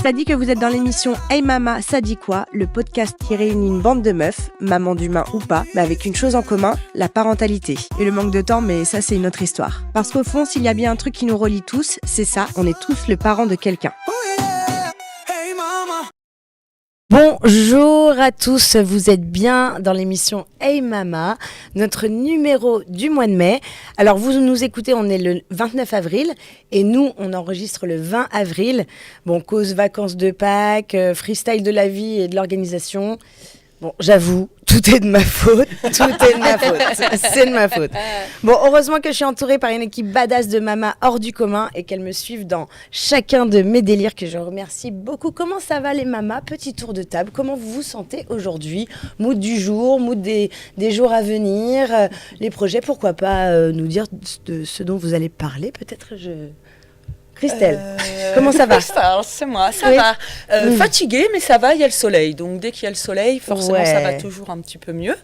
Ça dit que vous êtes dans l'émission Hey Mama, ça dit quoi, le podcast qui réunit une bande de meufs, maman d'humain ou pas, mais avec une chose en commun, la parentalité. Et le manque de temps, mais ça c'est une autre histoire. Parce qu'au fond, s'il y a bien un truc qui nous relie tous, c'est ça, on est tous le parent de quelqu'un. Bonjour à tous, vous êtes bien dans l'émission Hey Mama, notre numéro du mois de mai. Alors vous nous écoutez, on est le 29 avril et nous on enregistre le 20 avril. Bon, cause vacances de Pâques, freestyle de la vie et de l'organisation. Bon, j'avoue, tout est de ma faute, c'est de ma faute. Bon, heureusement que je suis entourée par une équipe badass de mamas hors du commun et qu'elles me suivent dans chacun de mes délires que je remercie beaucoup. Comment ça va les mamas? Petit tour de table, comment vous vous sentez aujourd'hui? Mood du jour, mood des jours à venir, les projets, pourquoi pas nous dire de ce dont vous allez parler, peut-être Christelle, comment ça va? Alors, c'est moi, ça va. Fatiguée, mais ça va, il y a le soleil. Donc, dès qu'il y a le soleil, forcément, ça va toujours un petit peu mieux.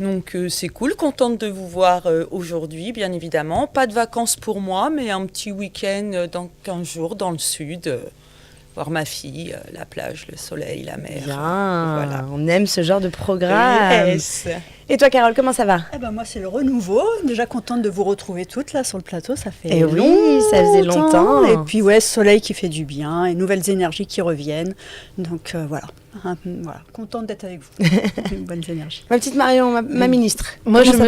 Donc, c'est cool. Contente de vous voir aujourd'hui, bien évidemment. Pas de vacances pour moi, mais un petit week-end dans 15 jours dans le sud. Voir ma fille, la plage, le soleil, la mer. Bien, voilà. On aime ce genre de programme. Yes. Et toi, Carole, comment ça va? Moi, c'est le renouveau. Déjà contente de vous retrouver toutes là sur le plateau. Ça fait Et oui, ça faisait longtemps. Et puis, ouais, soleil qui fait du bien et nouvelles énergies qui reviennent. Donc, voilà. Contente d'être avec vous. Bonnes énergies. Ma petite Marion, ma ministre. Moi, comment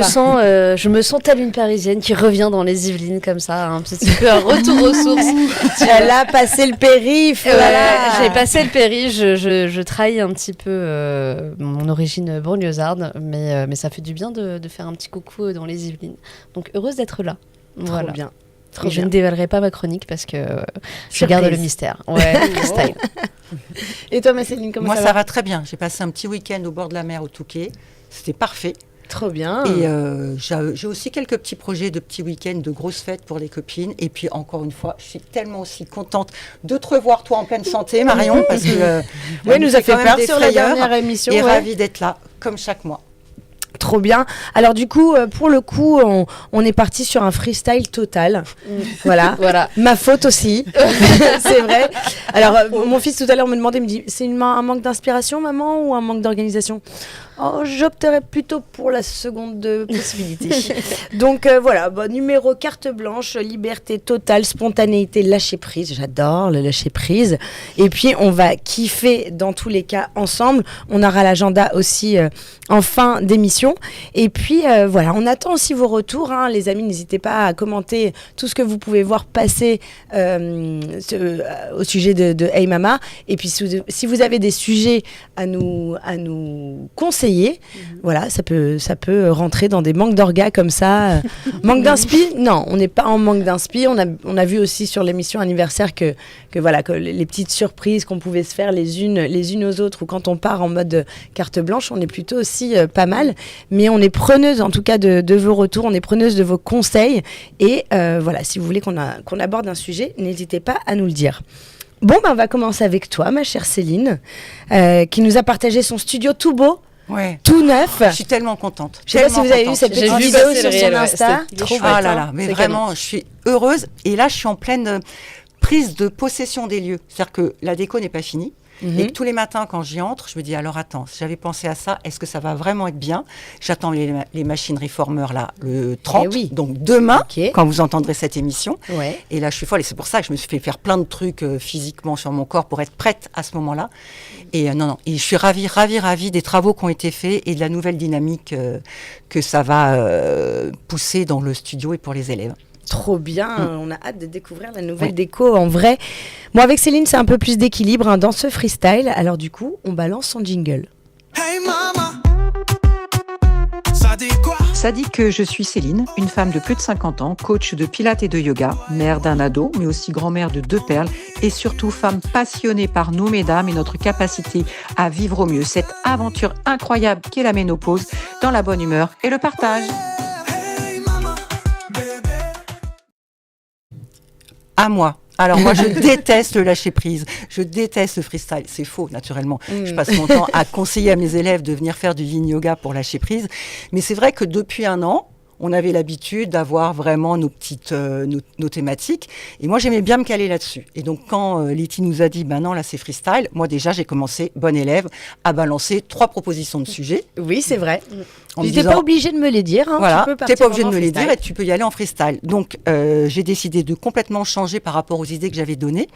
je me sens telle une Parisienne qui revient dans les Yvelines comme ça, un petit peu un retour aux sources. Elle a passé le périph'. J'ai passé le périph'. Je trahis un petit peu mon origine banlieusarde, mais ça fait du bien de faire un petit coucou dans les Yvelines. Donc heureuse d'être là. Trop bien. Et je ne dévoilerai pas ma chronique parce que je garde le mystère. Ouais, freestyle. Et toi, Céline, comment ça va? Moi, ça va très bien. J'ai passé un petit week-end au bord de la mer au Touquet. C'était parfait. Trop bien. Et j'ai aussi quelques petits projets de petits week-ends, de grosses fêtes pour les copines. Et puis, encore une fois, je suis tellement aussi contente de te revoir, toi, en pleine santé, Marion, parce que oui, nous a fait peur sur la dernière émission. Et ravie d'être là, comme chaque mois. Trop bien. Alors du coup, pour le coup, on est parti sur un freestyle total. Voilà. Ma faute aussi. C'est vrai. Alors, mon fils tout à l'heure me demandait, il me dit, c'est un manque d'inspiration, maman, ou un manque d'organisation? J'opterais plutôt pour la seconde possibilité. Donc voilà, numéro carte blanche, liberté totale, spontanéité, lâcher prise. J'adore le lâcher prise. Et puis on va kiffer dans tous les cas ensemble. On aura l'agenda aussi en fin d'émission. Et puis voilà, on attend aussi vos retours. Les amis, n'hésitez pas à commenter tout ce que vous pouvez voir passer au sujet de Hey Mama. Et puis si vous avez des sujets à nous conseiller, voilà, ça peut rentrer dans des manques d'orgas comme ça. Manque d'inspi? Non, on n'est pas en manque d'inspi. On a vu aussi sur l'émission anniversaire que les petites surprises qu'on pouvait se faire les unes aux autres, ou quand on part en mode carte blanche, on est plutôt aussi pas mal. Mais on est preneuse en tout cas de vos retours, on est preneuse de vos conseils. Et voilà, si vous voulez qu'on aborde un sujet, n'hésitez pas à nous le dire. Bon, on va commencer avec toi, ma chère Céline, qui nous a partagé son studio tout beau. Ouais. Tout neuf. Je suis tellement contente. Je sais pas si vous avez vu cette petite vidéo sur son Insta. Ah là là, mais vraiment, je suis heureuse. Et là, je suis en pleine prise de possession des lieux. C'est-à-dire que la déco n'est pas finie. Et que tous les matins, quand j'y entre, je me dis, alors attends, si j'avais pensé à ça, est-ce que ça va vraiment être bien? J'attends les machines reformers là, le 30, donc demain, quand vous entendrez cette émission. Ouais. Et là, je suis folle. Et c'est pour ça que je me suis fait faire plein de trucs physiquement sur mon corps pour être prête à ce moment-là. Et et je suis ravie des travaux qui ont été faits et de la nouvelle dynamique que ça va pousser dans le studio et pour les élèves. Trop bien, on a hâte de découvrir la nouvelle déco en vrai. Bon, avec Céline, c'est un peu plus d'équilibre dans ce freestyle. Alors du coup, on balance son jingle. Hey mama, ça dit quoi? Ça dit que je suis Céline, une femme de plus de 50 ans, coach de pilates et de yoga, mère d'un ado, mais aussi grand-mère de 2 perles, et surtout femme passionnée par nous, mesdames, et notre capacité à vivre au mieux cette aventure incroyable qu'est la ménopause, dans la bonne humeur et le partage. À moi. Alors moi, je déteste le lâcher-prise, je déteste le freestyle. C'est faux, naturellement. Je passe mon temps à conseiller à mes élèves de venir faire du yin yoga pour lâcher prise. Mais c'est vrai que depuis un an, on avait l'habitude d'avoir vraiment nos petites nos thématiques. Et moi, j'aimais bien me caler là-dessus. Et donc, quand Lyti nous a dit, ben non, là, c'est freestyle, moi, déjà, j'ai commencé, bonne élève, à balancer 3 propositions de sujets. Oui, c'est vrai. En Tu me n'es disant, pas obligé de me les dire. Hein, voilà, tu t'es pas obligé de vraiment me les freestyle. dire et tu peux y aller en freestyle. Donc, j'ai décidé de complètement changer par rapport aux idées que j'avais données.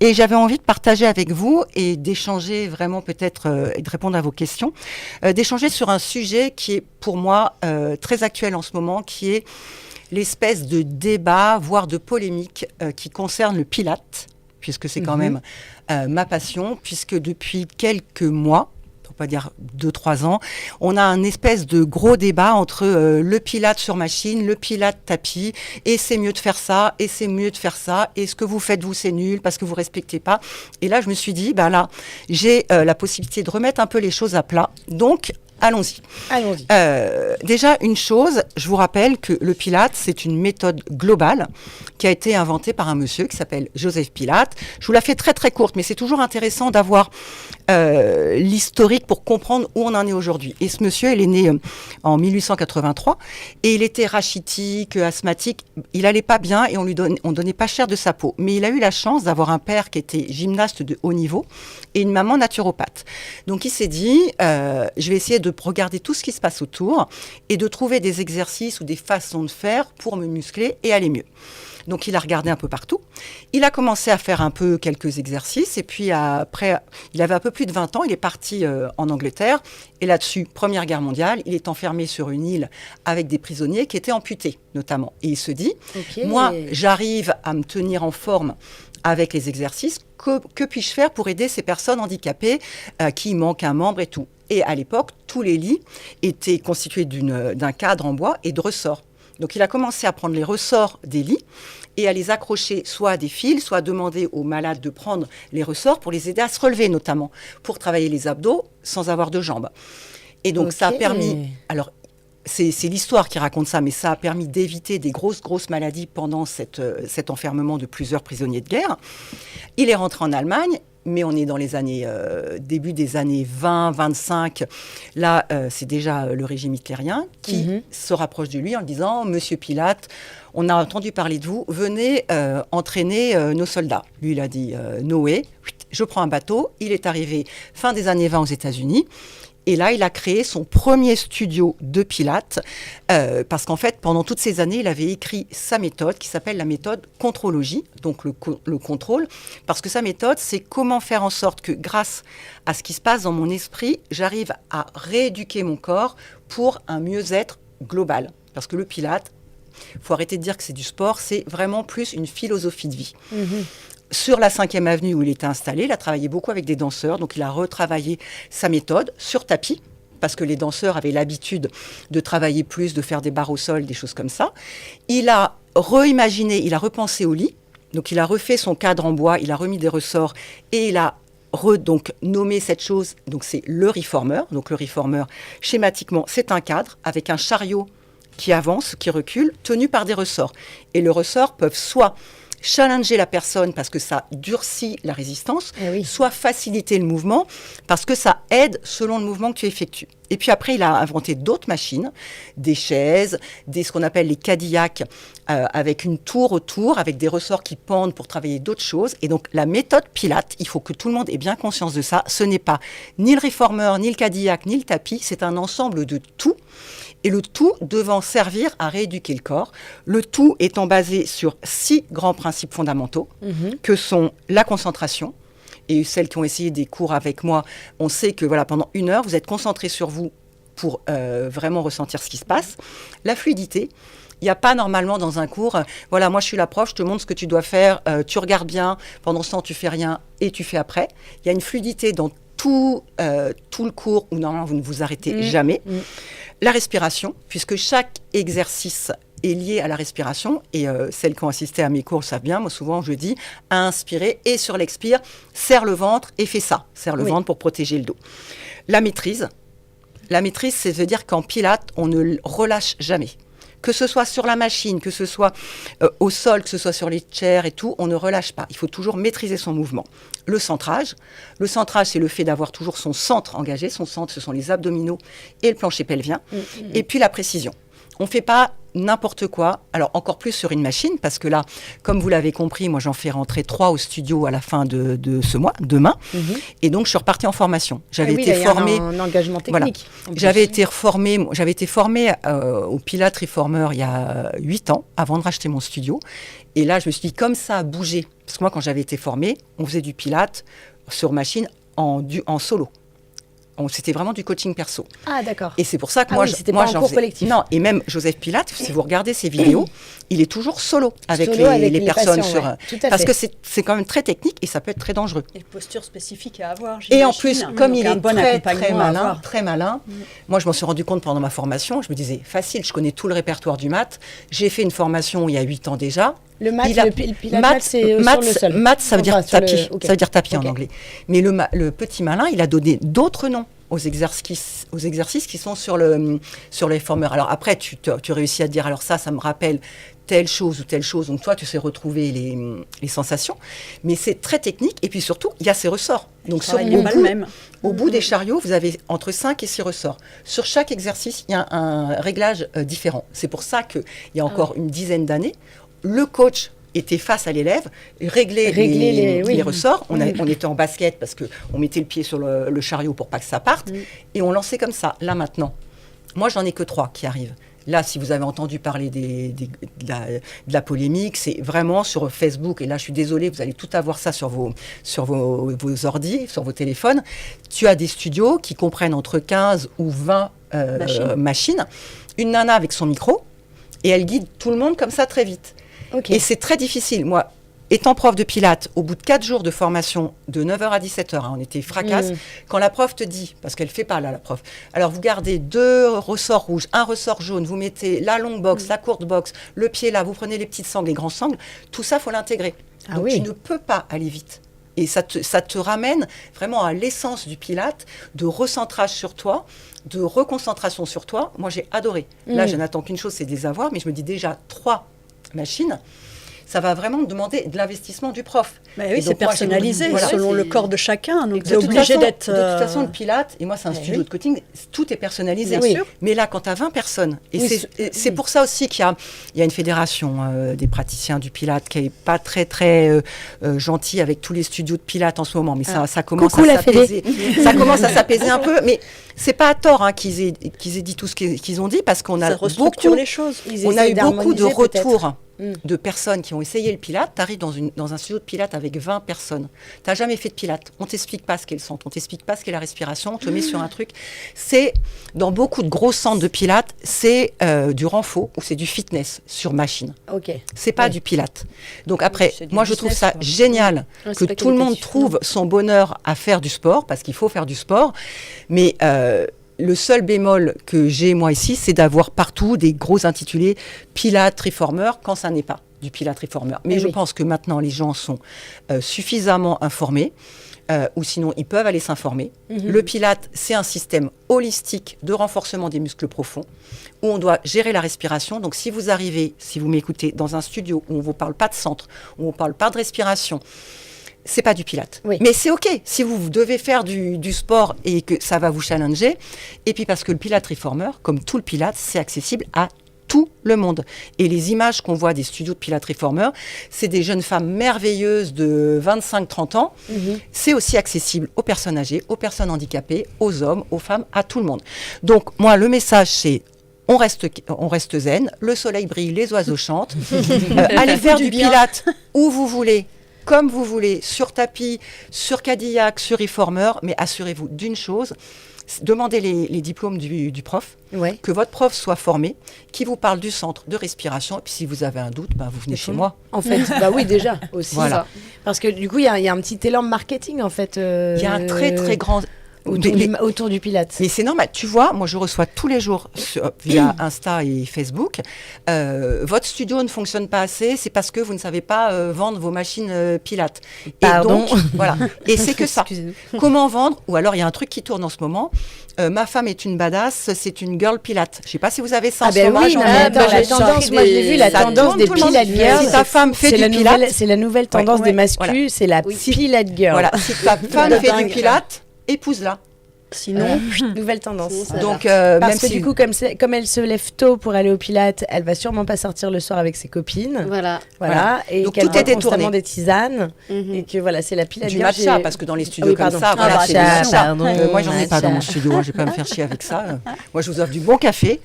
Et j'avais envie de partager avec vous et d'échanger vraiment peut-être, et de répondre à vos questions, d'échanger sur un sujet qui est pour moi très actuel en ce moment, qui est l'espèce de débat, voire de polémique qui concerne le Pilate, puisque c'est quand même ma passion, puisque depuis quelques mois, pour pas dire 2-3 ans, on a un espèce de gros débat entre le Pilate sur machine, le Pilate tapis, et c'est mieux de faire ça, et c'est mieux de faire ça, et ce que vous faites, vous, c'est nul, parce que vous respectez pas. Et là, je me suis dit, ben là, j'ai la possibilité de remettre un peu les choses à plat, donc allons-y. Allons-y. Déjà, une chose, je vous rappelle que le Pilate, c'est une méthode globale qui a été inventée par un monsieur qui s'appelle Joseph Pilate. Je vous la fais très très courte, mais c'est toujours intéressant d'avoir l'historique pour comprendre où on en est aujourd'hui. Et ce monsieur, il est né en 1883 et il était rachitique, asthmatique. Il allait pas bien et on donnait pas cher de sa peau. Mais il a eu la chance d'avoir un père qui était gymnaste de haut niveau et une maman naturopathe. Donc il s'est dit, je vais essayer de regarder tout ce qui se passe autour et de trouver des exercices ou des façons de faire pour me muscler et aller mieux. Donc, il a regardé un peu partout. Il a commencé à faire un peu quelques exercices. Et puis, après, il avait un peu plus de 20 ans. Il est parti en Angleterre. Et là-dessus, Première Guerre mondiale, il est enfermé sur une île avec des prisonniers qui étaient amputés, notamment. Et il se dit, moi, j'arrive à me tenir en forme avec les exercices. Que puis-je faire pour aider ces personnes handicapées qui manquent un membre et tout? Et à l'époque, tous les lits étaient constitués d'un cadre en bois et de ressorts. Donc, il a commencé à prendre les ressorts des lits et à les accrocher soit à des fils, soit à demander aux malades de prendre les ressorts pour les aider à se relever, notamment, pour travailler les abdos sans avoir de jambes. Et donc, ça a permis... Alors, c'est l'histoire qui raconte ça, mais ça a permis d'éviter des grosses maladies pendant cet enfermement de plusieurs prisonniers de guerre. Il est rentré en Allemagne, mais on est dans les années, début des années 20, 25. Là, c'est déjà le régime hitlérien qui se rapproche de lui en disant « Monsieur Pilate, on a entendu parler de vous, venez entraîner nos soldats. » Lui, il a dit « Noé, je prends un bateau. » Il est arrivé fin des années 20 aux États-Unis. Et là, il a créé son premier studio de Pilates, parce qu'en fait, pendant toutes ces années, il avait écrit sa méthode, qui s'appelle la méthode contrologie, donc le contrôle, parce que sa méthode, c'est comment faire en sorte que, grâce à ce qui se passe dans mon esprit, j'arrive à rééduquer mon corps pour un mieux-être global. Parce que le Pilates, il faut arrêter de dire que c'est du sport, c'est vraiment plus une philosophie de vie. Sur la 5e avenue où il était installé, il a travaillé beaucoup avec des danseurs, donc il a retravaillé sa méthode sur tapis, parce que les danseurs avaient l'habitude de travailler plus, de faire des barres au sol, des choses comme ça. Il a reimaginé, il a repensé au lit, donc il a refait son cadre en bois, il a remis des ressorts et il a donc nommé cette chose, donc c'est le reformer. Donc le reformer, schématiquement, c'est un cadre avec un chariot qui avance, qui recule, tenu par des ressorts. Et les ressorts peuvent soit challenger la personne parce que ça durcit la résistance, soit faciliter le mouvement parce que ça aide selon le mouvement que tu effectues. Et puis après, il a inventé d'autres machines, des chaises, ce qu'on appelle les Cadillacs, avec une tour autour, avec des ressorts qui pendent pour travailler d'autres choses. Et donc, la méthode Pilates, il faut que tout le monde ait bien conscience de ça. Ce n'est pas ni le reformer, ni le Cadillac, ni le tapis. C'est un ensemble de tout. Et le tout devant servir à rééduquer le corps. Le tout étant basé sur 6 grands principes fondamentaux, que sont la concentration. Et celles qui ont essayé des cours avec moi, on sait que voilà, pendant 1 heure, vous êtes concentrés sur vous pour vraiment ressentir ce qui se passe. La fluidité. Il n'y a pas normalement dans un cours, voilà, moi je suis la prof, je te montre ce que tu dois faire, tu regardes bien, pendant ce temps tu fais rien et tu fais après. Il y a une fluidité dans tout le cours où normalement vous ne vous arrêtez jamais. La respiration, puisque chaque exercice est lié à la respiration, et celles qui ont assisté à mes cours le savent bien, moi souvent je dis, inspirer et sur l'expire, serre le ventre et fais ça, serre le ventre pour protéger le dos. La maîtrise, ça veut dire qu'en Pilates, on ne relâche jamais. Que ce soit sur la machine, que ce soit au sol, que ce soit sur les chairs et tout, on ne relâche pas. Il faut toujours maîtriser son mouvement. Le centrage, c'est le fait d'avoir toujours son centre engagé. Son centre, ce sont les abdominaux et le plancher pelvien. Et puis la précision. On ne fait pas n'importe quoi. Alors, encore plus sur une machine, parce que là, comme vous l'avez compris, moi, j'en fais rentrer 3 au studio à la fin de ce mois, demain. Et donc, je suis repartie en formation. J'avais été formée... un engagement technique. Voilà. J'avais été formée au Pilates Reformer il y a 8 ans, avant de racheter mon studio. Et là, je me suis dit, comme ça a bougé, parce que moi, quand j'avais été formée, on faisait du Pilates sur machine en solo. C'était vraiment du coaching perso. Ah, d'accord. Et c'est pour ça que c'était pas un cours collectif. Non, et même Joseph Pilates, si vous regardez ses vidéos, il est toujours solo avec les personnes patients, parce que c'est quand même très technique et ça peut être très dangereux. Et posture spécifique à avoir. Et en plus, comme il est très malin, moi je m'en suis rendu compte pendant ma formation, je me disais, facile, je connais tout le répertoire du mat. J'ai fait une formation il y a 8 ans déjà. Le mat, c'est sur le sol. Mat, ça veut dire tapis. Ça veut dire tapis en anglais. Mais le petit malin, il a donné d'autres noms aux exercices qui sont sur les formeurs. Alors après, tu réussis à te dire, alors ça me rappelle telle chose ou telle chose. Donc toi, tu sais retrouver les sensations. Mais c'est très technique. Et puis surtout, il y a ces ressorts. Donc au bout des chariots, vous avez entre 5 et 6 ressorts. Sur chaque exercice, il y a un réglage différent. C'est pour ça qu'il y a encore une dizaine d'années, le coach était face à l'élève, réglait les ressorts. On était en basket parce qu'on mettait le pied sur le chariot pour pas que ça parte. Et on lançait comme ça. Là, maintenant, moi, j'en ai que 3 qui arrivent. Là, si vous avez entendu parler de la polémique, c'est vraiment sur Facebook. Et là, je suis désolée, vous allez tout avoir ça sur vos ordis, sur vos téléphones. Tu as des studios qui comprennent entre 15 ou 20 machines. Une nana avec son micro. Et elle guide tout le monde comme ça très vite. Okay. Et c'est très difficile. Moi, étant prof de Pilates, au bout de 4 jours de formation, de 9h à 17h, on était fracasse, quand la prof te dit, parce qu'elle ne fait pas là, la prof, alors vous gardez 2 ressorts rouges, 1 ressort jaune, vous mettez la longue boxe, la courte boxe, le pied là, vous prenez les petites sangles, les grands sangles, tout ça, il faut l'intégrer. Donc tu ne peux pas aller vite. Et ça te ramène vraiment à l'essence du Pilates, de recentrage sur toi, de reconcentration sur toi. Moi, j'ai adoré. Là, je n'attends qu'une chose, c'est de les avoir, mais je me dis déjà 3 machines, ça va vraiment demander de l'investissement du prof. Mais oui, c'est personnalisé selon le corps de chacun. Donc, c'est obligé d'être... De toute façon, le Pilates, et moi, c'est un studio de coaching, tout est personnalisé. Bien sûr. Mais là, quand tu as 20 personnes, c'est pour ça aussi qu'il y a une fédération des praticiens du Pilates qui n'est pas très, très gentille avec tous les studios de Pilates en ce moment. Mais ça commence à s'apaiser. Ça commence à s'apaiser un peu. Mais c'est pas à tort qu'ils aient dit tout ce qu'ils ont dit, parce qu'on a beaucoup... les choses. On a eu beaucoup de retours de personnes qui ont essayé le Pilates. Tu arrives dans un studio de Pilates avec 20 personnes. Tu n'as jamais fait de Pilates. On ne t'explique pas ce qu'est le centre. On ne t'explique pas ce qu'est la respiration. On te met sur un truc. C'est, dans beaucoup de gros centres de Pilates, c'est du renfort ou c'est du fitness sur machine. C'est pas du Pilates. Donc après, moi je trouve ça génial que tout le monde trouve son bonheur à faire du sport, parce qu'il faut faire du sport. Mais... le seul bémol que j'ai moi ici, c'est d'avoir partout des gros intitulés Pilates Reformer quand ça n'est pas du Pilates Reformer. Mais je pense que maintenant les gens sont suffisamment informés, ou sinon ils peuvent aller s'informer. Le Pilates, c'est un système holistique de renforcement des muscles profonds où on doit gérer la respiration. Donc si vous arrivez, si vous m'écoutez, dans un studio où on ne vous parle pas de centre, où on ne parle pas de respiration, c'est pas du Pilates. Mais c'est OK si vous devez faire du sport et que ça va vous challenger. Et puis parce que le Pilates Reformer, comme tout le Pilates, c'est accessible à tout le monde. Et les images qu'on voit des studios de Pilates Reformer, c'est des jeunes femmes merveilleuses de 25-30 ans. C'est aussi accessible aux personnes âgées, aux personnes handicapées, aux hommes, aux femmes, à tout le monde. Donc moi, le message, c'est on reste zen, le soleil brille, les oiseaux chantent. Allez faire du Pilates où vous voulez, comme vous voulez, sur tapis, sur Cadillac, sur Reformer, mais assurez-vous d'une chose, demandez les diplômes du prof, que votre prof soit formé, qui vous parle du centre de respiration, et puis si vous avez un doute, vous venez chez moi. En fait, oui, déjà, aussi. Voilà. Ça. Parce que du coup, il y a un petit élan marketing, en fait. Il y a un très, très grand... Autour du Pilates. Mais c'est normal. Tu vois, moi, je reçois tous les jours via Insta et Facebook. Votre studio ne fonctionne pas assez, c'est parce que vous ne savez pas vendre vos machines Pilates. Pardon. Et donc, voilà. Et c'est que ça. Comment vendre? Ou alors, il y a un truc qui tourne en ce moment. Ma femme est une badass, c'est une girl Pilates. Je ne sais pas si vous avez ça en ce moment. Oui, la tendance, moi, je l'ai vu, la tendance des Pilates girls. Si ta femme fait du Pilates... C'est la nouvelle tendance des masculins, c'est la Pilates girl. Voilà. Si ta femme fait du Pilates, épouse-la. Sinon, nouvelle tendance. Sinon, ça Donc, Parce même que si du coup, comme elle se lève tôt pour aller au Pilates, elle va sûrement pas sortir le soir avec ses copines. Voilà. Voilà. Et Donc, qu'elle tout est boit constamment détourné. des tisanes. Mhm. Et que voilà, c'est la Pilates. du matcha, parce que dans les studios oui, comme pardon. ça, voilà, bah, c'est du matcha, matcha. pardon. Moi, j'en ai pas Matcha. dans mon studio, hein, je vais pas me faire chier avec ça. Moi, je vous offre du bon café.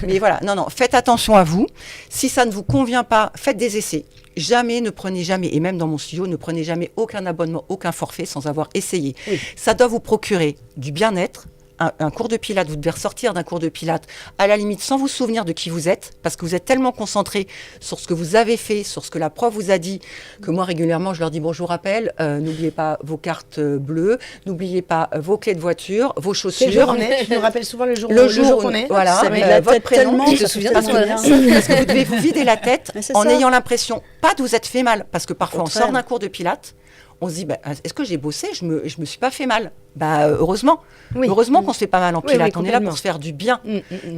Mais voilà, non, faites attention à vous. Si ça ne vous convient pas, faites des essais. Ne prenez jamais, et même dans mon studio, ne prenez jamais aucun abonnement, aucun forfait sans avoir essayé. Oui. Ça doit vous procurer du bien-être. Un cours de pilates, vous devez ressortir d'un cours de pilates, à la limite sans vous souvenir de qui vous êtes, parce que vous êtes tellement concentré sur ce que vous avez fait, sur ce que la prof vous a dit, que moi régulièrement je leur dis bon, je vous rappelle, n'oubliez pas vos cartes bleues, n'oubliez pas vos clés de voiture, vos chaussures. Quel jour on est? Tu nous rappelles souvent le jour où qu'on est. voilà, Ça met la votre tête prénom, tellement, tu te souviens de parce ton que, adresse. parce que vous devez vous vider la tête Mais c'est en ça. ayant l'impression, pas de vous être fait mal, parce que parfois Au on contraire. sort d'un cours de pilates, on se dit, est-ce que j'ai bossé? Je me suis pas fait mal. Heureusement. Oui. Heureusement qu'on se fait pas mal en Oui, pilates. oui, On est là complètement. pour se faire du bien.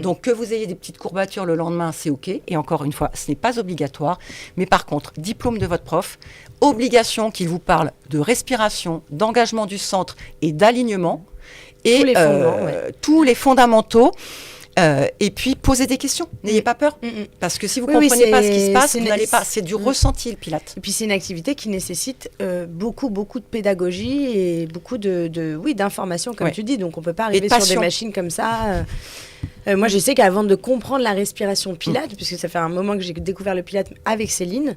Donc que vous ayez des petites courbatures le lendemain, c'est OK. Et encore une fois, ce n'est pas obligatoire. Mais par contre, diplôme de votre prof, obligation qu'il vous parle de respiration, d'engagement du centre et d'alignement. Et Tous les fondements, ouais. tous les fondamentaux. Et puis, posez des questions. N'ayez pas peur. Parce que si vous ne Oui, comprenez pas ce c'est- qui se passe, c'est vous une- n'allez pas. C'est du ressenti, le pilate. Et puis c'est une activité qui nécessite beaucoup de pédagogie et beaucoup d'informations, comme Ouais. tu dis. Donc on peut pas Et de arriver sur des passion. machines comme ça. Moi, je sais qu'avant de comprendre la respiration Pilates, puisque ça fait un moment que j'ai découvert le Pilates avec Céline,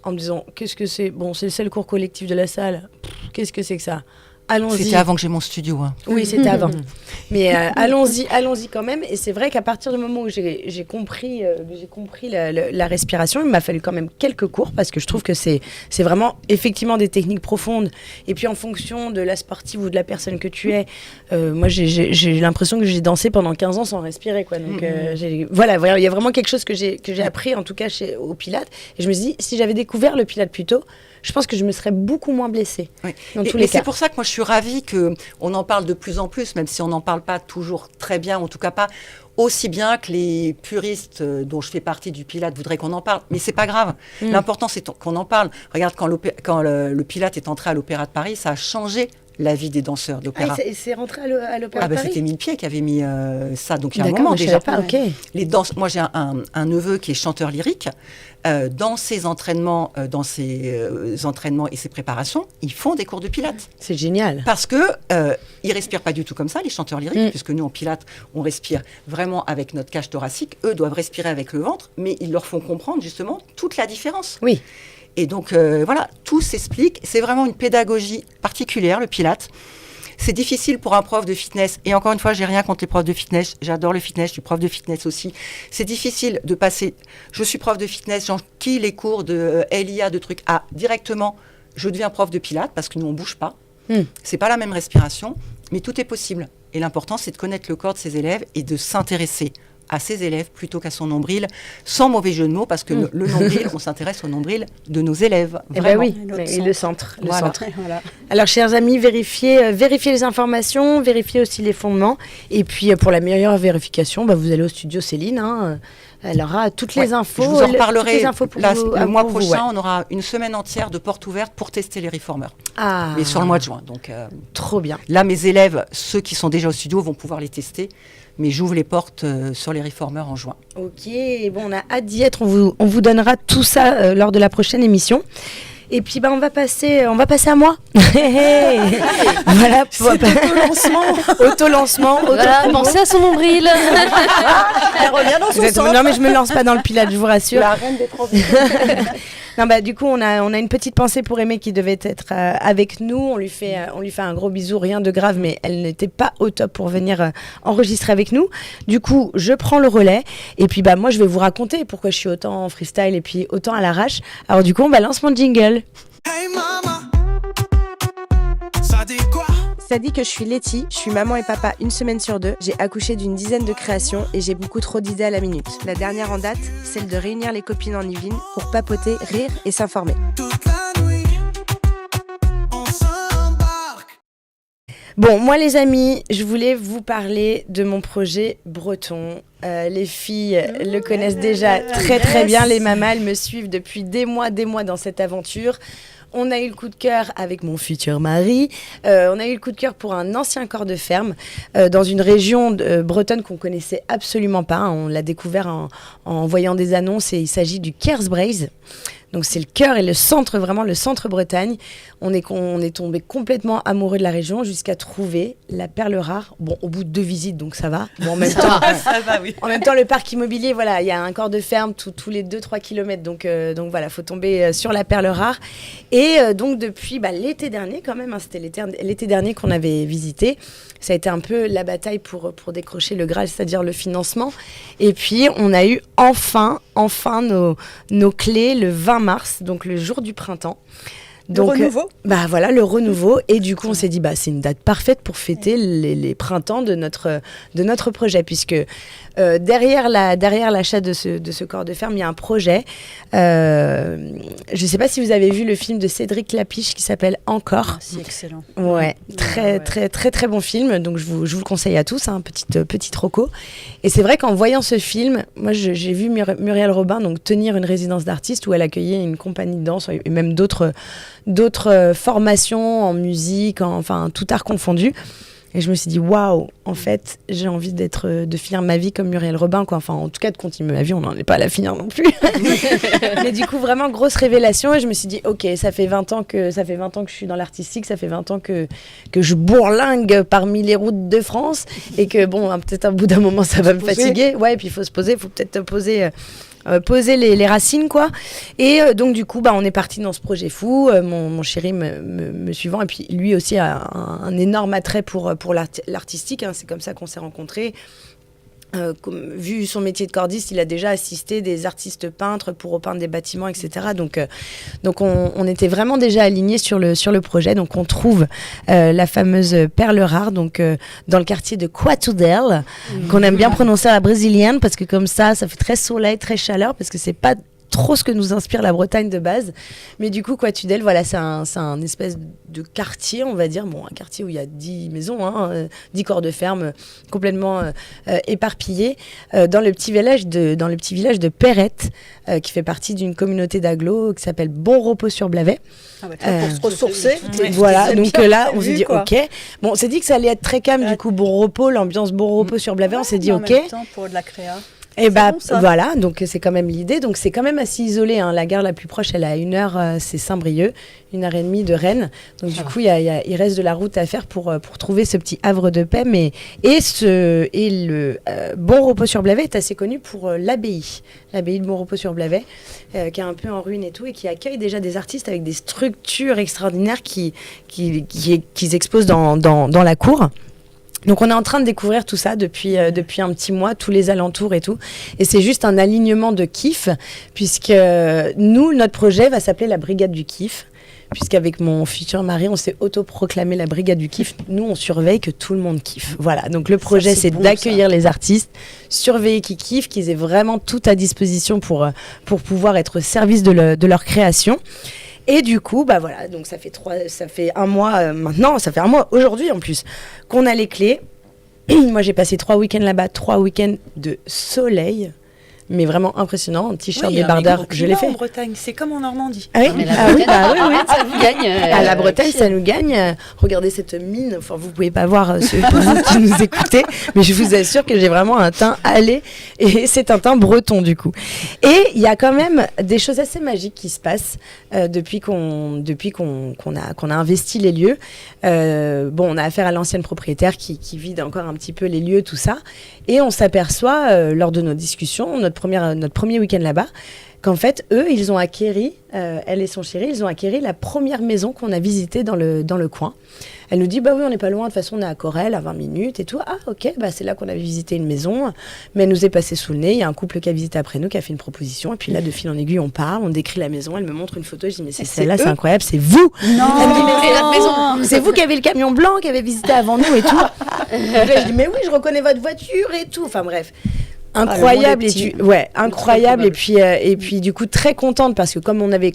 en me disant qu'est-ce que c'est? Bon, c'est le seul cours collectif de la salle. Qu'est-ce que c'est que ça? Allons-y. C'était avant que j'ai mon studio. Hein. Oui, c'était avant. Mais allons-y quand même. Et c'est vrai qu'à partir du moment où j'ai compris la respiration, il m'a fallu quand même quelques cours parce que je trouve que c'est vraiment effectivement des techniques profondes. Et puis en fonction de la sportive ou de la personne que tu es, moi j'ai l'impression que j'ai dansé pendant 15 ans sans respirer, quoi. Donc voilà, il y a vraiment quelque chose que j'ai appris en tout cas au Pilates. Et je me suis dit, si j'avais découvert le Pilates plus tôt, je pense que je me serais beaucoup moins blessée. Oui. Dans tous Et les c'est cas. pour ça que moi je suis ravie qu'on en parle de plus en plus, même si on n'en parle pas toujours très bien, en tout cas pas aussi bien que les puristes dont je fais partie du Pilate voudraient qu'on en parle. Mais c'est pas grave. L'important c'est qu'on en parle. Regarde, quand le Pilate est entré à l'Opéra de Paris, ça a changé la vie des danseurs d'opéra. Ah, et c'est rentré à l'Opéra de Paris. C'était Millepied qui avait mis ça, donc il y a un D'accord, moment je déjà. savais pas, ok. Les danses, moi j'ai un neveu qui est chanteur lyrique. Dans ses entraînements, et ses préparations, ils font des cours de pilates. C'est génial. Parce que ils respirent pas du tout comme ça, les chanteurs lyriques, puisque nous en pilates, on respire vraiment avec notre cage thoracique. Eux doivent respirer avec le ventre, mais ils leur font comprendre justement toute la différence. Oui. Et donc voilà, tout s'explique. C'est vraiment une pédagogie particulière, le pilate. C'est difficile pour un prof de fitness. Et encore une fois, j'ai rien contre les profs de fitness. J'adore le fitness, je suis prof de fitness aussi. C'est difficile de passer, je suis prof de fitness, j'enquille les cours de LIA, de trucs, à directement, je deviens prof de pilates, parce que nous, on bouge pas. C'est pas la même respiration, mais tout est possible. Et l'important, c'est de connaître le corps de ses élèves et de s'intéresser à ses élèves plutôt qu'à son nombril, sans mauvais jeu de mots, parce que le nombril, on s'intéresse au nombril de nos élèves. Eh ben Vraiment. oui, l'autre et le centre. Le Voilà. centre. Voilà. Alors, chers amis, vérifiez les informations, vérifiez aussi les fondements. Et puis, pour la meilleure vérification, vous allez au studio Céline. Hein, elle aura toutes les infos. Je vous en reparlerai. toutes les infos pour vous, Le mois pour vous, prochain, ouais. on aura une semaine entière de portes ouvertes pour tester les reformers. Ah, Mais sur le mois de juin. Donc trop bien. là, mes élèves, ceux qui sont déjà au studio, vont pouvoir les tester. Mais j'ouvre les portes sur les reformers en juin. Ok, bon, on a hâte d'y être. On vous donnera tout ça lors de la prochaine émission. Et puis, on va passer à moi. Voilà, auto-lancement. Voilà, pensez à son nombril. Elle revient dans son Exactement. centre. Non, mais je me lance pas dans le pilote, je vous rassure. La reine des transitions. Non, du coup, on a une petite pensée pour Aimée qui devait être avec nous. On lui fait un gros bisou, rien de grave, mais elle n'était pas au top pour venir enregistrer avec nous. Du coup, je prends le relais. Et puis, moi, je vais vous raconter pourquoi je suis autant en freestyle et puis autant à l'arrache. Alors, du coup, on balance mon jingle. Hey mama, ça dit quoi? Ça dit que je suis Letty, je suis maman et papa une semaine sur deux, j'ai accouché d'une dizaine de créations et j'ai beaucoup trop d'idées à la minute. La dernière en date, celle de réunir les copines en Yvelines pour papoter, rire et s'informer. Toute la nuit, on s'embarque. Bon, moi les amis, je voulais vous parler de mon projet breton Les filles le connaissent déjà très très bien. Les mamas, elles me suivent depuis des mois dans cette aventure. On a eu le coup de cœur avec mon futur mari. On a eu le coup de cœur pour un ancien corps de ferme dans une région bretonne qu'on connaissait absolument pas. Hein. On l'a découvert en voyant des annonces et il s'agit du Kersbreizh. Donc c'est le cœur et le centre, vraiment le centre Bretagne. On est tombé complètement amoureux de la région jusqu'à trouver la perle rare. Bon, au bout de 2 visites, donc ça va. Bon, en même temps, Ça va, oui. en même temps, le parc immobilier, voilà, il y a un corps de ferme tous les 2-3 km. Donc voilà, faut tomber sur la perle rare. Et donc depuis l'été dernier, quand même, hein, c'était l'été dernier qu'on avait visité. Ça a été un peu la bataille pour décrocher le Graal, c'est-à-dire le financement. Et puis, on a eu enfin nos clés le 20 mars, donc le jour du printemps. Donc, le renouveau voilà, le renouveau. Et du coup, on s'est dit, c'est une date parfaite pour fêter les printemps de notre projet, puisque derrière l'achat de ce corps de ferme, il y a un projet. Je ne sais pas si vous avez vu le film de Cédric Lapiche qui s'appelle Encore. C'est excellent. Ouais, très bon film. Donc je vous le conseille à tous, hein, petite roco. Et c'est vrai qu'en voyant ce film, moi j'ai vu Muriel Robin donc tenir une résidence d'artiste où elle accueillait une compagnie de danse et même d'autres formations en musique, enfin tout art confondu. Et je me suis dit, waouh, en fait, j'ai envie de finir ma vie comme Muriel Robin, quoi. Enfin, en tout cas, de continuer ma vie, on n'en est pas à la finir non plus. Mais du coup, vraiment, grosse révélation. Et je me suis dit, ok, ça fait 20 ans que je suis dans l'artistique, ça fait 20 ans que je bourlingue parmi les routes de France. Et que, bon, peut-être à bout d'un moment, ça va me fatiguer. Ouais, et puis il faut se poser, il faut peut-être poser les racines, quoi. Et donc du coup on est parti dans ce projet fou, mon chéri me suivant, et puis lui aussi a un énorme attrait pour l'artistique, hein. C'est comme ça qu'on s'est rencontrés. Vu son métier de cordiste, il a déjà assisté des artistes peintres pour repeindre des bâtiments, etc. Donc on était vraiment déjà alignés sur le projet. Donc on trouve la fameuse perle rare, donc dans le quartier de Quatudel, qu'on aime bien prononcer à la brésilienne parce que comme ça fait très soleil, très chaleur, parce que c'est pas trop ce que nous inspire la Bretagne de base. Mais du coup, Quatudel, voilà, c'est un espèce de quartier, on va dire. Bon, un quartier où il y a 10 maisons, 10 corps de ferme complètement éparpillés dans le petit village de Perrette, qui fait partie d'une communauté d'agglos qui s'appelle Bon Repos sur Blavet. Pour se ressourcer. Voilà, donc là, on s'est dit, ok. Bon, on s'est dit que ça allait être très calme, du coup, Bon Repos, l'ambiance Bon Repos sur Blavet, on s'est dit, ok. En même temps, pour de la créa. Et voilà, donc c'est quand même l'idée. Donc c'est quand même assez isolé, hein. La gare la plus proche, elle est à 1 heure, c'est Saint-Brieuc, 1h30 de Rennes. Donc du coup, il reste de la route à faire pour trouver ce petit havre de paix. Et le Bon Repos sur Blavet est assez connu pour l'abbaye de Bon Repos sur Blavet, qui est un peu en ruine et tout, et qui accueille déjà des artistes avec des structures extraordinaires qui exposent dans la cour. Donc on est en train de découvrir tout ça depuis un petit mois, tous les alentours et tout. Et c'est juste un alignement de kiff, puisque nous, notre projet va s'appeler la Brigade du Kiff. Puisqu'avec mon futur mari, on s'est autoproclamé la Brigade du Kiff. Nous, on surveille que tout le monde kiffe. Voilà, donc le projet, c'est d'accueillir les artistes, surveiller qu'ils kiffent, qu'ils aient vraiment tout à disposition pour pouvoir être au service de leur création. Et du coup, voilà, donc ça fait 1 mois maintenant, ça fait 1 mois aujourd'hui en plus, qu'on a les clés. Moi, j'ai passé 3 week-ends là-bas, 3 week-ends de soleil, mais vraiment impressionnant, en t-shirt débardeur, je l'ai fait. En Bretagne, c'est comme en Normandie. Ah oui, Mais oui, ça nous gagne. À la Bretagne, ça nous gagne. Regardez cette mine. Enfin, vous pouvez pas voir ceux qui nous écoutez, mais je vous assure que j'ai vraiment un teint allé, et c'est un teint breton du coup. Et il y a quand même des choses assez magiques qui se passent depuis qu'on a investi les lieux. On a affaire à l'ancienne propriétaire qui vide encore un petit peu les lieux, tout ça, et on s'aperçoit lors de nos discussions, notre premier week-end là-bas, qu'en fait, eux, ils ont acquéri, elle et son chéri, ils ont acquéri la première maison qu'on a visitée dans le coin. Elle nous dit, oui, on n'est pas loin, de toute façon, on est à Corel, à 20 minutes et tout. Ah, ok, c'est là qu'on avait visité une maison, mais elle nous est passée sous le nez. Il y a un couple qui a visité après nous, qui a fait une proposition, et puis là, de fil en aiguille, on parle, on décrit la maison, elle me montre une photo, je dis, mais c'est celle-là, c'est incroyable, c'est vous! Non, elle me dit, mais c'est notre maison! C'est vous qui avez le camion blanc, qui avez visité avant nous et tout. Et là, je dis, mais oui, je reconnais votre voiture et tout. Enfin bref. Incroyable incroyable incroyable. et puis du coup très contente parce que comme on avait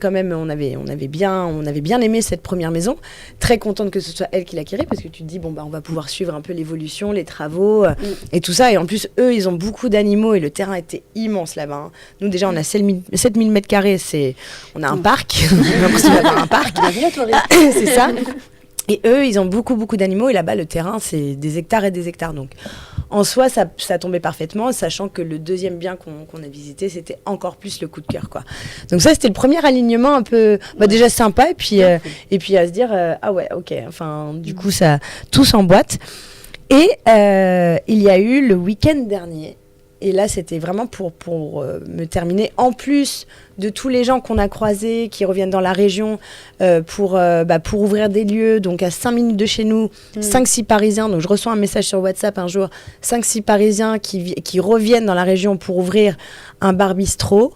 bien aimé cette première maison, très contente que ce soit elle qui l'acquérait parce que tu te dis on va pouvoir suivre un peu l'évolution, les travaux et tout ça, et en plus eux ils ont beaucoup d'animaux et le terrain était immense là-bas. Nous déjà on a 7000 m², on a un parc, on a l'impression d'avoir un parc. C'est ça. Et eux, ils ont beaucoup d'animaux et là-bas, le terrain, c'est des hectares et des hectares. Donc, en soi, ça tombait parfaitement, sachant que le deuxième bien qu'on a visité, c'était encore plus le coup de cœur, quoi. Donc ça, c'était le premier alignement un peu, déjà sympa et puis à se dire, ah ouais, ok. Enfin, du coup, ça tout s'emboîte. Et il y a eu le week-end dernier. Et là, c'était vraiment pour me terminer. En plus de tous les gens qu'on a croisés, qui reviennent dans la région pour ouvrir des lieux. Donc, à 5 minutes de chez nous, 5-6 Parisiens. Donc, je reçois un message sur WhatsApp un jour. 5-6 Parisiens qui reviennent dans la région pour ouvrir un bar-bistrot,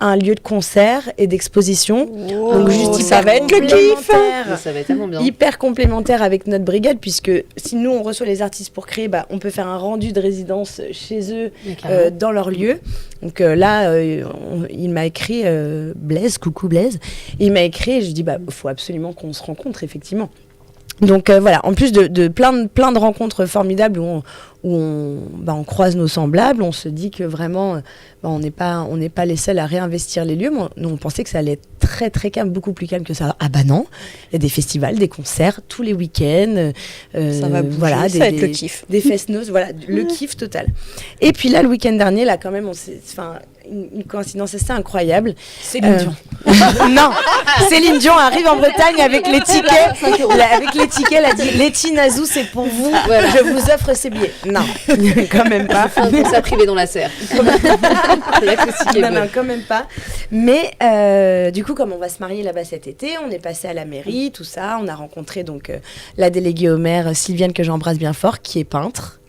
un lieu de concert et d'exposition. Wow. Donc juste Ça va être le kiff. Ça va être tellement bien. Hyper complémentaire avec notre brigade, puisque si nous on reçoit les artistes pour créer, on peut faire un rendu de résidence chez eux, dans leur lieu. Donc là, il m'a écrit, Blaise, coucou Blaise, il m'a écrit et je dis faut absolument qu'on se rencontre effectivement. Donc voilà, en plus de plein de rencontres formidables où on croise nos semblables, on se dit que vraiment on n'est pas les seuls à réinvestir les lieux. Nous on pensait que ça allait être très très calme, beaucoup plus calme que ça. Ah bah non, il y a des festivals, des concerts tous les week-ends. Ça va bouger, ça va être le kiff. Des fest-noz, voilà, le kiff total. Et puis là, le week-end dernier, là quand même, une coïncidence assez incroyable. Céline Dion. Non, Céline Dion arrive en Bretagne avec les tickets. Avec les tickets, elle a dit Letty Nazou, c'est pour vous. Voilà. Je vous offre ces billets. Non, quand même pas. Un concert privé dans la serre. Non, quand même pas. Mais du coup, comme on va se marier là-bas cet été, on est passé à la mairie, tout ça. On a rencontré donc la déléguée au maire, Sylviane, que j'embrasse bien fort, qui est peintre,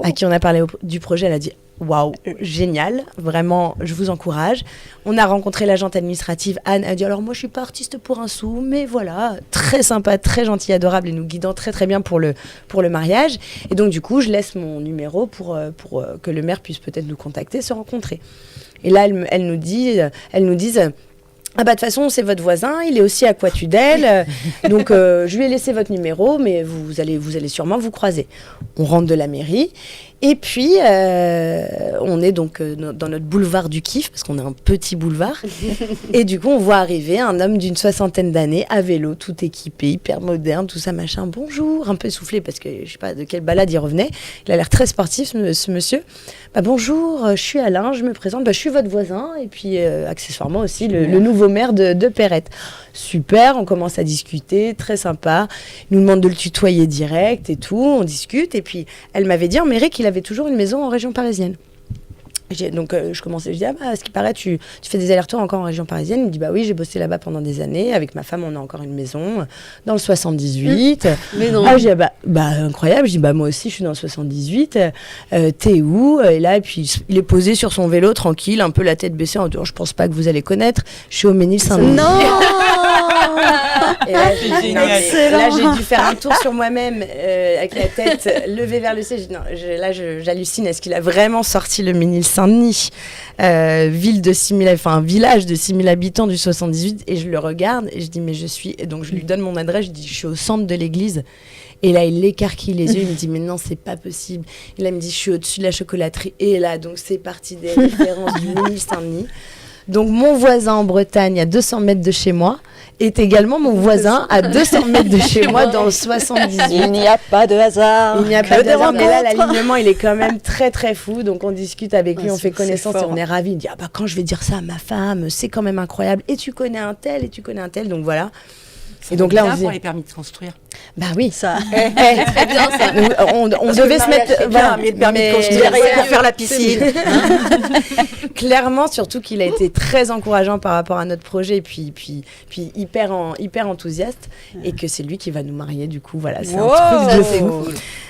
à qui on a parlé du projet. Elle a dit waouh, génial, vraiment, je vous encourage. On a rencontré l'agente administrative, Anne. Elle a dit alors, moi, je suis pas artiste pour un sou, mais voilà, très sympa, très gentille, adorable et nous guidant très, très bien pour le mariage. Et donc, du coup, je laisse mon numéro pour que le maire puisse peut-être nous contacter, se rencontrer. Et là, elles nous disent ah bah de toute façon c'est votre voisin, il est aussi à Coatudel, donc je lui ai laissé votre numéro, mais vous allez sûrement vous croiser. On rentre de la mairie et puis on est donc dans notre boulevard du kiff parce qu'on est un petit boulevard et du coup on voit arriver un homme d'une 60aine d'années à vélo, tout équipé, hyper moderne, tout ça machin. Bonjour, un peu essoufflé parce que je sais pas de quelle balade il revenait. Il a l'air très sportif ce monsieur. Bonjour, je suis Alain, je me présente, je suis votre voisin et puis accessoirement aussi le nouveau maire de Perrette. Super, on commence à discuter, très sympa. Il nous demande de le tutoyer direct et tout, on discute. Et puis elle m'avait dit en mairie qu'il avait toujours une maison en région parisienne. Donc je commençais, je dis à ce qui paraît tu fais des allers-retours encore en région parisienne. Il me dit oui, j'ai bossé là-bas pendant des années avec ma femme, on a encore une maison dans le 78. Mais non. Je dis incroyable, je dis moi aussi je suis dans le 78. T'es où? Et là puis il est posé sur son vélo tranquille, un peu la tête baissée en disant je pense pas que vous allez connaître, je suis au Ménil-Saint-Denis. Non. Et là, j'ai dû faire un tour sur moi-même avec la tête levée vers le ciel. J'hallucine. Est-ce qu'il a vraiment sorti le Ménil-Saint-Denis, village de 6000 habitants du 78? Et je le regarde et je dis mais je suis. Et donc je lui donne mon adresse. Je dis je suis au centre de l'église. Et là, il écarquille les yeux, il me dit, mais non, c'est pas possible. Et là, il me dit, je suis au-dessus de la chocolaterie. Et là, donc, c'est parti des références du Ménil-Saint-Denis. Donc, mon voisin en Bretagne, à 200 mètres de chez moi, est également mon voisin à 200 mètres de chez moi dans le 78. Il n'y a pas de hasard. Il n'y a pas de hasard. Mais là, l'alignement, il est quand même très, très fou. Donc, on discute avec lui, on fait connaissance et on est ravis. Il dit, quand je vais dire ça à ma femme, c'est quand même incroyable. Et tu connais un tel, Donc, voilà. Et donc là, on dit pour les permis de construire. Oui, ça. Très bien ça. On devait se mettre le permis de construire pour faire la piscine. Clairement, surtout qu'il a été très encourageant par rapport à notre projet et puis hyper enthousiaste et que c'est lui qui va nous marier du coup. Voilà, c'est un truc de fou.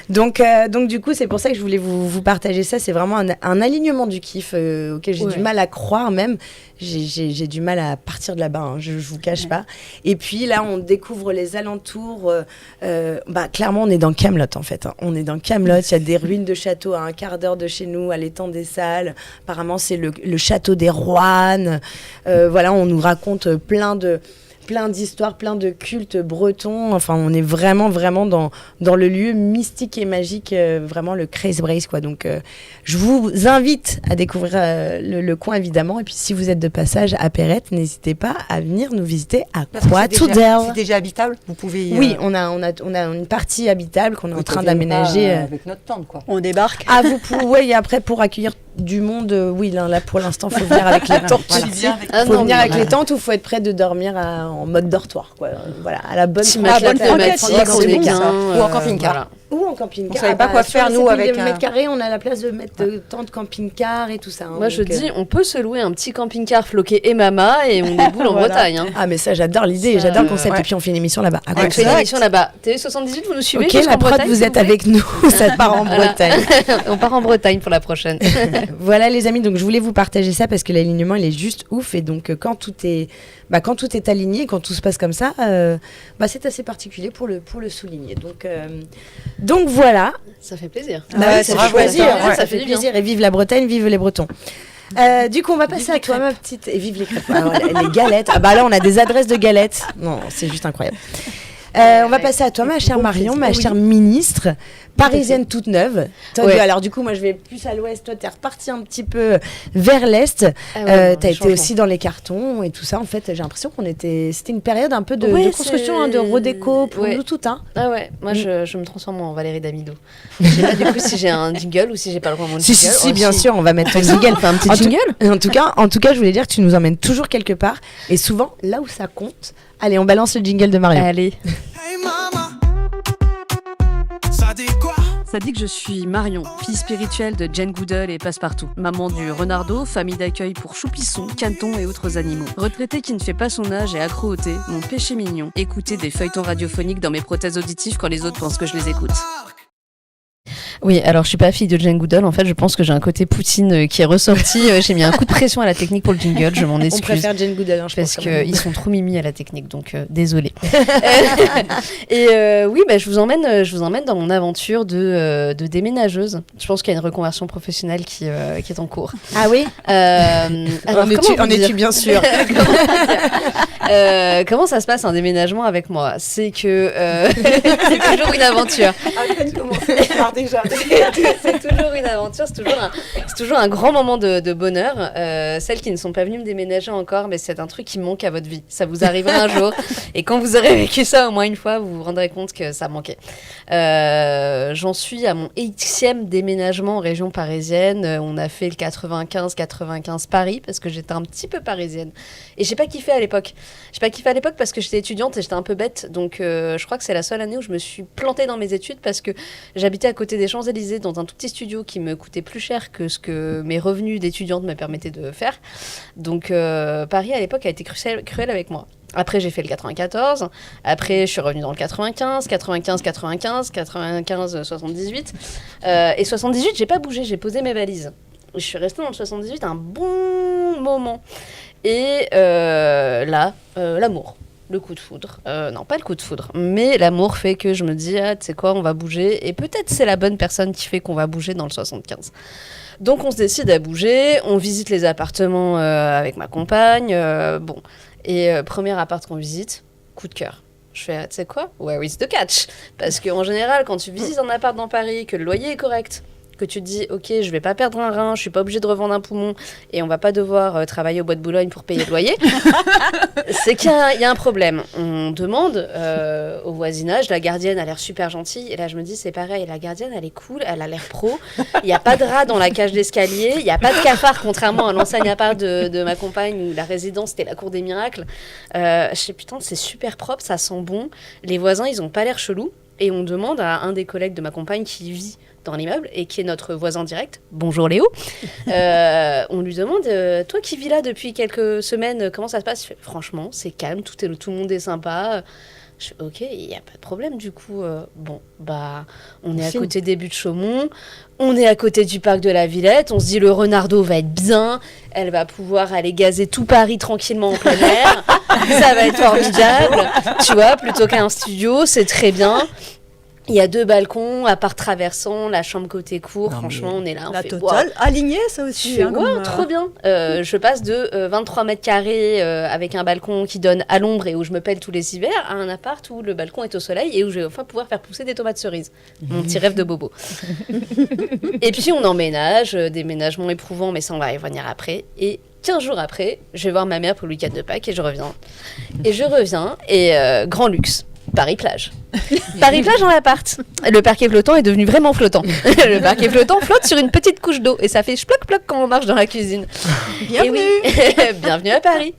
Donc du coup, c'est pour ça que je voulais vous partager ça. C'est vraiment un alignement du kiff auquel j'ai du mal à croire même. J'ai du mal à partir de là-bas, je vous cache pas. Et puis là, on découvre les alentours clairement, on est dans Kaamelott en fait. Hein. On est dans Kaamelott. Il y a des ruines de châteaux à un quart d'heure de chez nous, à l'étang des Salles. Apparemment, c'est le château des Roannes. Voilà, on nous raconte plein d'histoires, plein de cultes bretons. Enfin, on est vraiment dans le lieu mystique et magique, vraiment le Crazy Brace, quoi. Donc, je vous invite à découvrir le coin, évidemment. Et puis, si vous êtes de passage à Perrette, n'hésitez pas à venir nous visiter à Croix-Toudel. C'est déjà habitable. Vous pouvez. Oui, on a une partie habitable qu'on est en train d'aménager. Avec notre tente, quoi. On débarque. Ah, vous pouvez, et après, pour accueillir du monde, oui, là, pour l'instant, il faut venir avec les tentes. Voilà. Faut venir avec les tentes ou il faut être prêt de dormir en mode dortoir, quoi. Voilà, à la bonne matelas pneumatique, ou en camping-car. Voilà. Ou en camping-car. On savait pas quoi faire, nous, avec un mètre carré, on a la place de mettre de tentes camping-car et tout ça. Hein, moi, je dis, on peut se louer un petit camping-car floqué et Mama et on déboule en Bretagne. Hein. Ah, mais ça, j'adore l'idée, j'adore le concept. Et puis, on fait une émission là-bas. On fait une émission là-bas. TV78, vous nous suivez? Ok, la prod, vous êtes avec nous. Ça part en Bretagne. On part en Bretagne pour la prochaine. Voilà, les amis. Donc, je voulais vous partager ça parce que l'alignement, il est juste ouf. Et donc, quand tout est aligné, quand tout se passe comme ça, c'est assez particulier pour le souligner. Donc voilà. Ça fait plaisir. Ça fait plaisir. Ça fait du plaisir. Et vive la Bretagne, vive les Bretons. Du coup, on va passer à toi, ma petite. Et vive les crêpes. Les galettes. Ah bah là, on a des adresses de galettes. Non, c'est juste incroyable. On va passer à toi, ma chère Marion, ma chère ministre, parisienne toute neuve. Alors du coup, moi je vais plus à l'ouest, toi tu es repartie un petit peu vers l'est. Tu as été aussi dans les cartons et tout ça. En fait, j'ai l'impression c'était une période un peu de construction, de redéco pour nous toutes. Hein. Ah ouais, moi je me transforme en Valérie Damido. Je sais pas du coup si j'ai un jingle ou si j'ai pas le droit à mon jingle. Si, bien sûr, on va mettre ton jingle. Enfin, un petit jingle. En tout cas, je voulais dire que tu nous emmènes toujours quelque part et souvent là où ça compte. Allez, on balance le jingle de Marion. Allez. Hey mama, ça dit quoi? Ça dit que je suis Marion, fille spirituelle de Jane Goodall et Passepartout. Maman du Renardeau, famille d'accueil pour choupissons, canetons et autres animaux. Retraitée qui ne fait pas son âge et accro au thé, mon péché mignon. Écouter des feuilletons radiophoniques dans mes prothèses auditives quand les autres pensent que je les écoute. Oui, alors je suis pas fille de Jane Goodall, en fait je pense que j'ai un côté Poutine qui est ressorti, j'ai mis un coup de pression à la technique pour le jingle, je m'en excuse. On préfère Jane Goodall, je parce qu'ils sont trop mimi à la technique, donc désolée. Et oui, je vous emmène dans mon aventure de déménageuse. Je pense qu'il y a une reconversion professionnelle qui est en cours. Ah oui En es-tu bien sûr? Comment ça se passe un déménagement avec moi? C'est que c'est toujours une aventure. C'est toujours une aventure, c'est toujours un grand moment de bonheur. Celles qui ne sont pas venues me déménager encore, mais c'est un truc qui manque à votre vie. Ça vous arrivera un jour, et quand vous aurez vécu ça au moins une fois, vous vous rendrez compte que ça manquait. J'en suis à mon 8e déménagement en région parisienne. On a fait le 95 Paris, parce que j'étais un petit peu parisienne. Et j'ai pas kiffé à l'époque. Parce que j'étais étudiante et j'étais un peu bête. Donc je crois que c'est la seule année où je me suis plantée dans mes études, parce que j'habitais à côté des Champs-Élysées dans un tout petit studio qui me coûtait plus cher que ce que mes revenus d'étudiante me permettaient de faire. Donc Paris à l'époque a été cruel avec moi. Après j'ai fait le 94, après je suis revenue dans le 95, 78 et 78 j'ai pas bougé, j'ai posé mes valises. Je suis restée dans le 78 un bon moment. Et là, l'amour. Le coup de foudre. Non, pas le coup de foudre. Mais l'amour fait que je me dis, tu sais quoi, on va bouger. Et peut-être c'est la bonne personne qui fait qu'on va bouger dans le 75. Donc on se décide à bouger. On visite les appartements avec ma compagne. Et premier appart qu'on visite, coup de cœur. Je fais, tu sais quoi, where is the catch? Parce qu'en général, quand tu visites un appart dans Paris, que le loyer est correct, que tu te dis, ok, je vais pas perdre un rein, je suis pas obligée de revendre un poumon et on va pas devoir travailler au Bois de Boulogne pour payer le loyer, c'est qu'il y a un problème. On demande au voisinage, la gardienne a l'air super gentille et là je me dis, c'est pareil, la gardienne elle est cool, elle a l'air pro, il y a pas de rat dans la cage d'escalier, il y a pas de cafard contrairement à l'enseigne à part de ma compagne où la résidence c'était la cour des miracles. Je sais, putain, c'est super propre, ça sent bon, les voisins ils ont pas l'air chelous et on demande à un des collègues de ma compagne qui vit dans l'immeuble et qui est notre voisin direct, bonjour Léo, on lui demande, toi qui vis là depuis quelques semaines, comment ça se passe? Franchement, c'est calme, tout le monde est sympa. Je fais, ok, il n'y a pas de problème du coup. On est à côté des Buttes-Chaumont, on est à côté du parc de la Villette, on se dit le Renardeau va être bien, elle va pouvoir aller gazer tout Paris tranquillement en plein air. Ça va être formidable. Tu vois, plutôt qu'un studio, c'est très bien. Il y a 2 balcons, appart traversant, la chambre côté cour. Franchement, on est là, on La fait totale, alignée, ça aussi. trop bien. Je passe de 23 mètres carrés avec un balcon qui donne à l'ombre et où je me pèle tous les hivers à un appart où le balcon est au soleil et où je vais enfin pouvoir faire pousser des tomates cerises. Mon petit rêve de bobo. Et puis on emménage, déménagement éprouvant, mais ça on va y revenir après. Et 15 jours après, je vais voir ma mère pour le week-end de Pâques et je reviens. Et grand luxe. Paris-Plage. Paris-Plage dans l'appart. Le parquet flottant est devenu vraiment flottant. Le parquet flottant flotte sur une petite couche d'eau et ça fait chploc-ploc quand on marche dans la cuisine. Bienvenue. Bienvenue à Paris.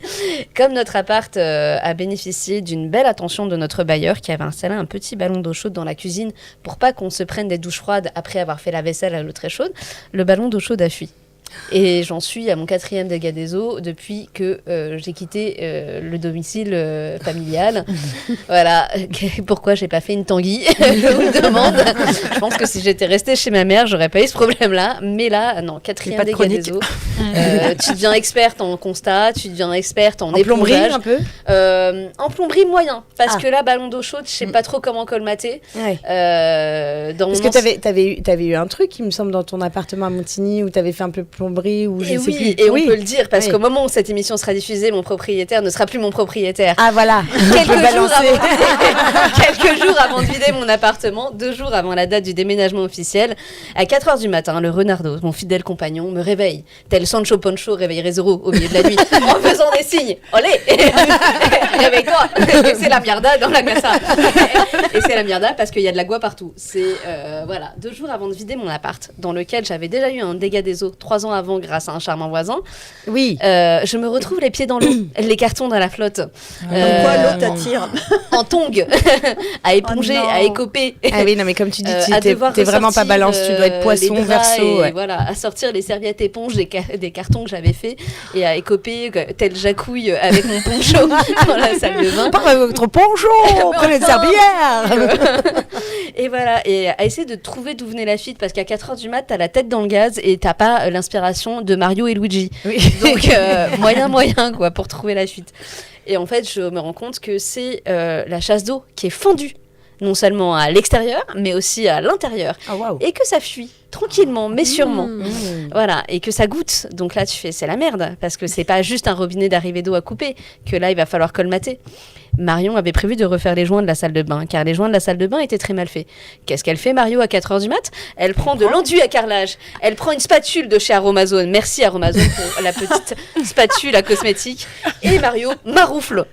Comme notre appart a bénéficié d'une belle attention de notre bailleur qui avait installé un petit ballon d'eau chaude dans la cuisine pour pas qu'on se prenne des douches froides après avoir fait la vaisselle à l'eau très chaude, le ballon d'eau chaude a fui. Et j'en suis à mon 4e dégât des eaux depuis que j'ai quitté le domicile familial. Voilà. Pourquoi j'ai pas fait une tanguy, je vous demande. Je pense que si j'étais restée chez ma mère, j'aurais pas eu ce problème-là. Mais là, non, 4e dégât des eaux. Tu deviens experte en constat, tu deviens experte en plomberie épongeage. un peu. En plomberie moyen, parce que là, ballon d'eau chaude, je sais pas trop comment colmater. Ouais. Parce que t'avais eu un truc, il me semble, dans ton appartement à Montigny où t'avais fait un peu plomberie ou je sais plus. Et on peut le dire parce qu'au moment où cette émission sera diffusée, mon propriétaire ne sera plus mon propriétaire. Ah voilà. Quelques jours avant de vider mon appartement, 2 jours avant la date du déménagement officiel, à 4h du matin, le Renardo, mon fidèle compagnon, me réveille, tel Sancho Pancho réveillerait Zorro au milieu de la nuit, en faisant des signes. Olé. Réveille-toi. Et c'est la mierda dans la casa. Et c'est la mierda parce qu'il y a de l'agua partout. C'est 2 jours avant de vider mon appart, dans lequel j'avais déjà eu un dégât des eaux 3 ans avant grâce à un charmant voisin. Oui. Je me retrouve les pieds dans l'eau, les cartons dans la flotte. Pourquoi l'eau t'attire En tongue, à éponger, à écoper. Ah oui, non, mais comme tu dis, t'es devoir vraiment pas balance, tu dois être poisson, les draps verseau. Et voilà, à sortir les serviettes éponges des cartons que j'avais fait et à écoper tel jacouille avec mon poncho dans la salle de bain. Pas votre poncho, prenez une servière. Et voilà, et à essayer de trouver d'où venait la fuite parce qu'à 4h du mat, t'as la tête dans le gaz et t'as pas l'inspiration de Mario et Luigi. Oui. Donc moyen quoi pour trouver la fuite. Et en fait, je me rends compte que c'est la chasse d'eau qui est fendue, non seulement à l'extérieur, mais aussi à l'intérieur. Oh, wow. Et que ça fuit tranquillement, mais sûrement. Voilà, et que ça goûte. Donc là, tu fais, c'est la merde, parce que c'est pas juste un robinet d'arrivée d'eau à couper, que là, il va falloir colmater. Marion avait prévu de refaire les joints de la salle de bain, car les joints de la salle de bain étaient très mal faits. Qu'est-ce qu'elle fait, Mario, à 4h du mat ? Elle prend de l'enduit à carrelage. Elle prend une spatule de chez Aromazone. Merci Aromazone pour la petite spatule à cosmétique. Et Mario maroufle.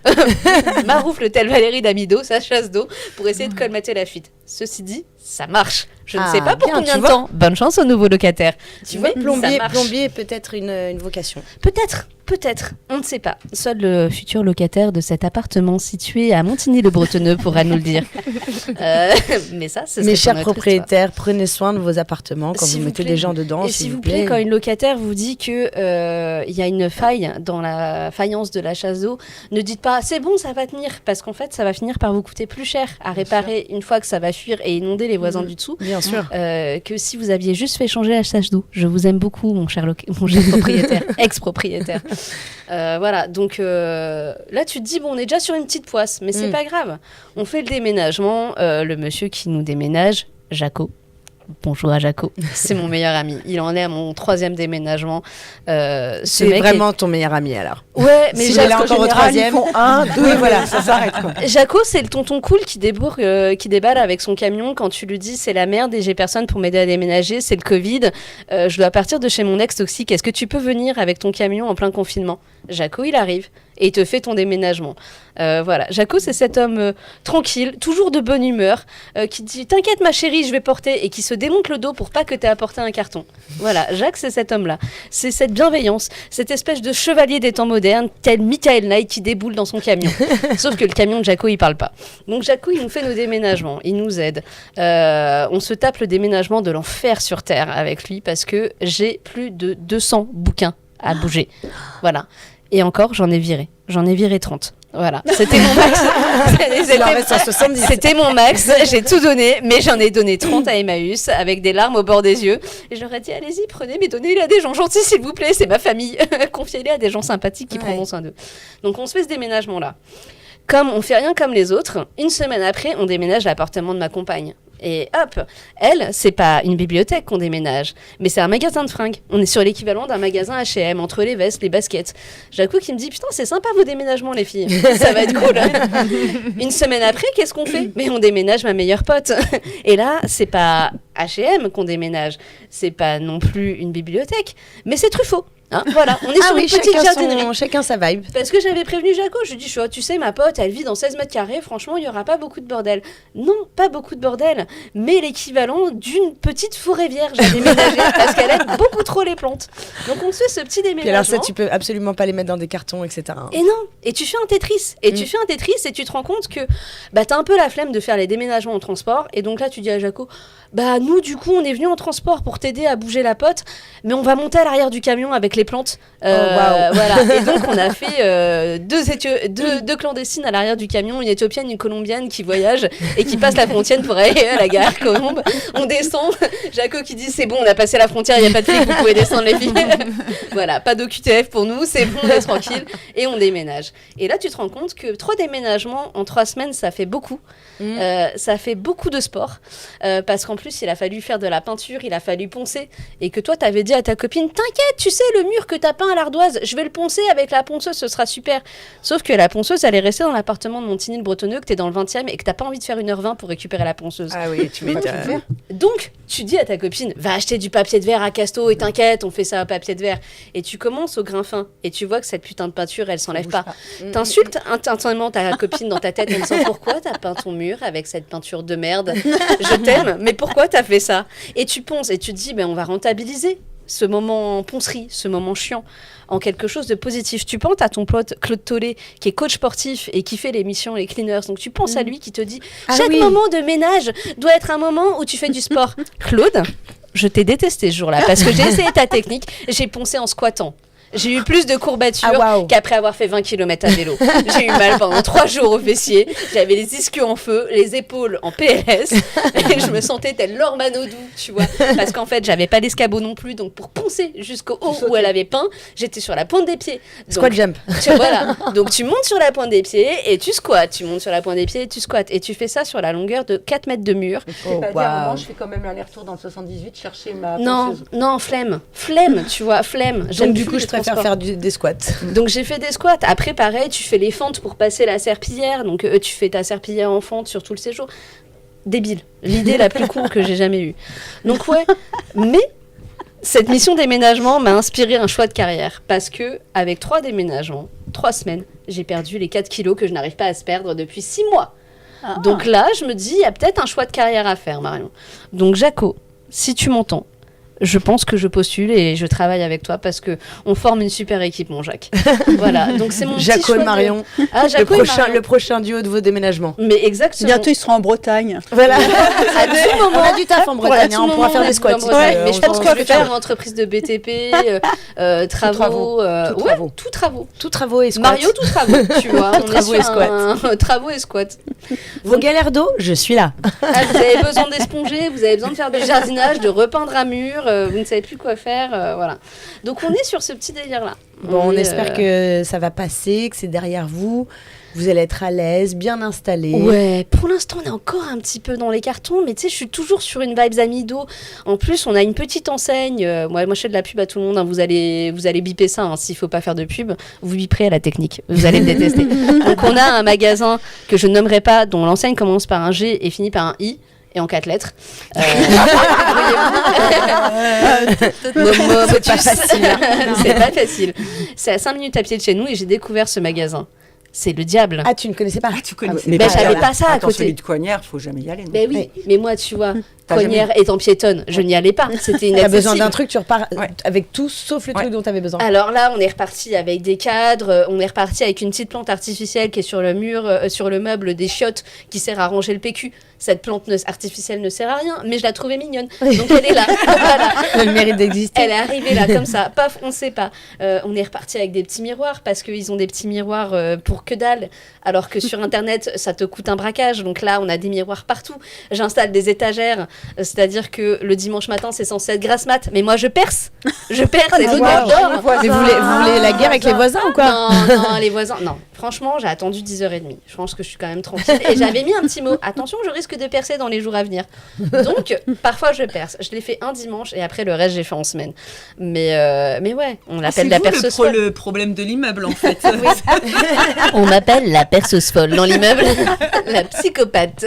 Maroufle telle Valérie Damido, sa chasse d'eau, pour essayer de colmater la fuite. Ceci dit, ça marche. Je ne sais pas pour combien de temps. Bonne chance aux nouveaux locataires. Tu vois, plombier est peut-être une vocation. Peut-être, on ne sait pas. Seul le futur locataire de cet appartement situé à Montigny-le-Bretonneux pourra nous le dire. Mais ça, ce serait mes chers notre propriétaires, prenez soin de vos appartements quand vous mettez des gens dedans. Et s'il vous plaît, quand une locataire vous dit que y a une faille dans la faïence de la chasse d'eau, ne dites pas c'est bon, ça va tenir, parce qu'en fait, ça va finir par vous coûter plus cher à réparer une fois que ça va fuir et inonder les voisins du dessous. Bien sûr. Que si vous aviez juste fait changer la chasse d'eau. Je vous aime beaucoup, mon cher propriétaire, ex-propriétaire. Voilà, donc là tu te dis bon, on est déjà sur une petite poisse, mais c'est pas grave. On fait le déménagement, le monsieur qui nous déménage, Jaco. Bonjour à Jaco, c'est mon meilleur ami. Il en est à mon 3e déménagement. C'est vraiment ton meilleur ami alors. Ouais, mais si il est encore au 3e. Ils font 1, 2, voilà, ça s'arrête quoi. Jaco, c'est le tonton cool qui déballe avec son camion quand tu lui dis c'est la merde et j'ai personne pour m'aider à déménager, c'est le Covid. Je dois partir de chez mon ex toxique. Est-ce que tu peux venir avec ton camion en plein confinement ? Jaco, il arrive et il te fait ton déménagement. Voilà, Jaco, c'est cet homme tranquille, toujours de bonne humeur, qui dit t'inquiète ma chérie, je vais porter, et qui se démonte le dos pour pas que t'aies apporté un carton. Voilà, Jacques, c'est cet homme-là. C'est cette bienveillance, cette espèce de chevalier des temps modernes, tel Michael Knight qui déboule dans son camion. Sauf que le camion de Jaco, il parle pas. Donc Jaco, il nous fait nos déménagements, il nous aide. On se tape le déménagement de l'enfer sur Terre avec lui parce que j'ai plus de 200 bouquins à bouger. Voilà. Et encore, j'en ai viré 30. Voilà, c'était mon max. Il en reste à 70. C'était mon max, j'ai tout donné, mais j'en ai donné 30 à Emmaüs avec des larmes au bord des yeux. Et je leur ai dit, allez-y, prenez, mais donnez-les à des gens gentils, s'il vous plaît, c'est ma famille. Confiez-les à des gens sympathiques qui prendront soin d'eux. Donc on se fait ce déménagement-là. Comme on fait rien comme les autres, une semaine après, on déménage à l'appartement de ma compagne. Et hop, elle, c'est pas une bibliothèque qu'on déménage, mais c'est un magasin de fringues. On est sur l'équivalent d'un magasin H&M, entre les vestes, les baskets. Jaco qui me dit, putain, c'est sympa vos déménagements, les filles. Ça va être cool. Une semaine après, qu'est-ce qu'on fait? Mais on déménage ma meilleure pote. Et là, c'est pas H&M qu'on déménage, c'est pas non plus une bibliothèque, mais c'est Truffaut. Hein, voilà, on est sur une petite jardinerie. Chacun sa vibe. Parce que j'avais prévenu Jaco, je lui ai dit, tu sais, ma pote, elle vit dans 16 mètres carrés, franchement, il n'y aura pas beaucoup de bordel. Non, pas beaucoup de bordel, mais l'équivalent d'une petite forêt vierge à déménager, parce qu'elle aime beaucoup trop les plantes. Donc on se fait ce petit déménagement. Puis alors ça, tu peux absolument pas les mettre dans des cartons, etc. Et non, et tu fais un Tetris, et tu te rends compte que t'as un peu la flemme de faire les déménagements en transport, et donc là tu dis à Jaco, nous du coup on est venu en transport pour t'aider à bouger la pote, mais on va monter à l'arrière du camion avec les plantes. Voilà. Et donc on a fait deux clandestines à l'arrière du camion, une éthiopienne, une colombienne qui voyage et qui passe la frontière pour aller à la gare Colombe. On descend, Jaco qui dit c'est bon, on a passé la frontière, il n'y a pas de flic, vous pouvez descendre les filles. Voilà, pas d'OQTF pour nous, c'est bon, on est tranquille. Et on déménage. Et là tu te rends compte que 3 déménagements en 3 semaines, ça fait beaucoup. Ça fait beaucoup de sport. Parce qu'en plus, il a fallu faire de la peinture, il a fallu poncer. Et que toi, t'avais dit à ta copine, t'inquiète, tu sais, le mur que t'as peint à l'ardoise, je vais le poncer avec la ponceuse, ce sera super. Sauf que la ponceuse, elle est restée dans l'appartement de Montigny le Bretonneux, que t'es dans le 20e et que t'as pas envie de faire 1h20 pour récupérer la ponceuse. Ah oui, tu m'étonnes. Donc, tu dis à ta copine, va acheter du papier de verre à Casto et t'inquiète, on fait ça au papier de verre. Et tu commences au grain fin et tu vois que cette putain de peinture, elle s'enlève pas. T'insultes intensément ta copine dans ta tête en disant pourquoi t'as peint ton mur avec cette peinture de merde. Je t'aime, mais pourquoi t'as fait ça? Et tu ponces et tu te dis, on va rentabiliser ce moment poncerie, ce moment chiant, en quelque chose de positif. Tu penses à ton pote Claude Tollet, qui est coach sportif et qui fait l'émission Les Cleaners. Donc tu penses à lui qui te dit, chaque moment de ménage doit être un moment où tu fais du sport. Claude, je t'ai détesté ce jour-là parce que j'ai essayé ta technique, j'ai poncé en squattant. J'ai eu plus de courbatures qu'après avoir fait 20 km à vélo. J'ai eu mal pendant 3 jours aux fessiers. J'avais les ischios en feu, les épaules en PLS. Et je me sentais telle Laure Manodou, tu vois. Parce qu'en fait, j'avais pas l'escabeau non plus. Donc pour poncer jusqu'au haut où elle avait peint, j'étais sur la pointe des pieds. Donc, squat jump. Voilà. Donc tu montes sur la pointe des pieds et tu squats. Tu montes sur la pointe des pieds et tu squats. Et tu fais ça sur la longueur de 4 mètres de mur. À un moment, je fais quand même l'aller-retour dans le 78 chercher ma ponceuse. Non, flemme. Flemme, tu vois, flemme. Donc du coup, je préfère faire des squats. Donc j'ai fait des squats. Après, pareil, tu fais les fentes pour passer la serpillière. Donc tu fais ta serpillière en fente sur tout le séjour. Débile. L'idée la plus cool que j'ai jamais eue. Donc mais cette mission déménagement m'a inspiré un choix de carrière. Parce que avec 3 déménagements, 3 semaines, j'ai perdu les 4 kilos que je n'arrive pas à se perdre depuis 6 mois. Donc là, je me dis, il y a peut-être un choix de carrière à faire, Marion. Donc Jaco, si tu m'entends, je pense que je postule et je travaille avec toi parce que on forme une super équipe, mon Jacques. Voilà, donc c'est mon Jaco petit choix et Marion. Jaco Le prochain duo de vos déménagements. Mais exactement. Bientôt, ils seront en Bretagne. Voilà. On a du taf en Bretagne, on pourra faire des squats. Mais je pense que je vais faire une entreprise de BTP, travaux. Tout travaux et squats. Mario, tout travaux, tu vois. Travaux et squats. Travaux et squats. Vos galères d'eau, je suis là. Vous avez besoin d'esponger, vous avez besoin de faire du jardinage, de repeindre à mur. Vous ne savez plus quoi faire, voilà. Donc on est sur ce petit délire-là. Bon, on espère que ça va passer, que c'est derrière vous. Vous allez être à l'aise, bien installé. Ouais, pour l'instant, on est encore un petit peu dans les cartons, mais tu sais, je suis toujours sur une vibes Amido. En plus, on a une petite enseigne. Moi, je fais de la pub à tout le monde. Hein. Vous allez biper ça, hein, s'il faut pas faire de pub. Vous biperez à la technique. Vous allez me détester. Donc, on a un magasin que je ne nommerai pas, dont l'enseigne commence par un G et finit par un I. Et en 4 lettres. C'est pas facile. C'est pas facile. C'est à 5 minutes à pied de chez nous et j'ai découvert ce magasin. C'est le diable. Ah, tu ne connaissais pas? Tu connaissais pas. J'avais pas ça à côté. Celui de Coignères, faut jamais y aller. Mais oui, mais moi, tu vois, Coignères étant piétonne, je n'y allais pas. C'était inaccessible. T'as besoin d'un truc, tu repars avec tout, sauf le truc dont t'avais besoin. Alors là, on est reparti avec des cadres, on est reparti avec une petite plante artificielle qui est sur le mur, sur le meuble, des chiottes qui sert à ranger le PQ. Cette plante artificielle ne sert à rien, mais je la trouvais mignonne. Donc elle est là. Voilà. Elle a le mérite d'exister. Elle est arrivée là, comme ça. Paf, on sait pas. On est reparti avec des petits miroirs parce qu'ils ont des petits miroirs pour que dalle, alors que sur Internet, ça te coûte un braquage. Donc là, on a des miroirs partout. J'installe des étagères, c'est-à-dire que le dimanche matin, c'est censé être grasse mat. Mais moi, je perce. Et l'autre, je dors. Mais vous voulez la guerre avec les voisins ou quoi? Non, les voisins, non. Franchement, j'ai attendu 10h30. Je pense que je suis quand même tranquille. Et j'avais mis un petit mot. Attention, je risque de percer dans les jours à venir. Donc, parfois, je perce. Je l'ai fait un dimanche et après, le reste, j'ai fait en semaine. Mais ouais, on l'appelle la perceuse folle. C'est le problème de l'immeuble, en fait. On m'appelle la perceuse folle dans l'immeuble. La psychopathe.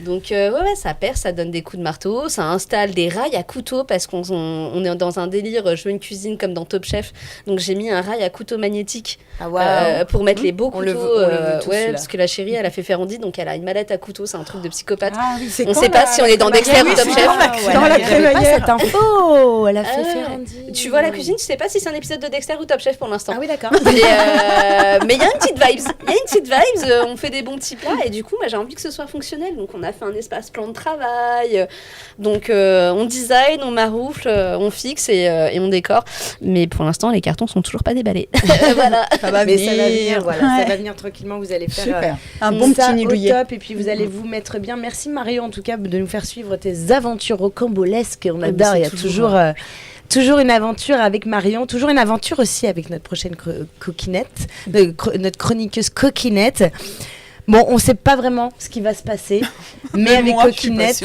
Donc, ouais, ça perce, ça donne des coups de marteau. Ça installe des rails à couteau parce qu'on est dans un délire. Je veux une cuisine comme dans Top Chef. Donc, j'ai mis un rail à couteau magnétique pour mettre les beaux couteaux. On le veut tous, ouais, là. parce que la chérie, elle a fait Ferrandi, donc elle a une mallette à couteau. C'est un truc de psychopathe. Ah oui, c'est On sait pas si on est dans Dexter ou Top Chef. Dans la crémaillère. Cette info, elle a fait Ferrandi. Tu vois la cuisine, tu sais pas si c'est un épisode de Dexter ou Top Chef pour l'instant. Ah oui, d'accord. Mais il y a une petite vibes. On fait des bons petits plats et du coup, moi, j'ai envie que ce soit fonctionnel. Donc, on a fait un espace plan de travail. Donc, on design, on maroufle, on fixe et on décore. Mais pour l'instant, les cartons sont toujours pas déballés. Voilà. Ça va venir, voilà. Ça va venir tranquillement. Vous allez faire Un bon petit au nidouillet. top et puis vous allez vous mettre bien. Merci Mario en tout cas de nous faire suivre tes aventures rocambolesques. On adore. Il y a toujours une aventure avec Marion, toujours une aventure aussi avec notre prochaine coquinette, notre chroniqueuse coquinette. Bon, on ne sait pas vraiment ce qui va se passer, mais avec Coquinette,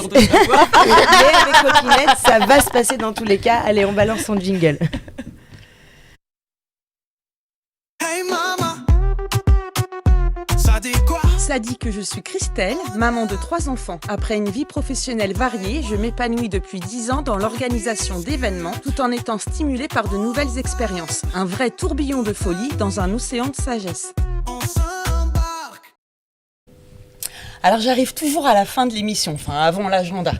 ça va se passer dans tous les cas. Allez, on balance son jingle. Hey mama, ça dit quoi? Ça dit que je suis Christelle, maman de 3 enfants. Après une vie professionnelle variée, je m'épanouis depuis 10 ans dans l'organisation d'événements tout en étant stimulée par de nouvelles expériences. Un vrai tourbillon de folie dans un océan de sagesse. On s'embarque. Alors j'arrive toujours à la fin de l'émission, enfin avant l'agenda.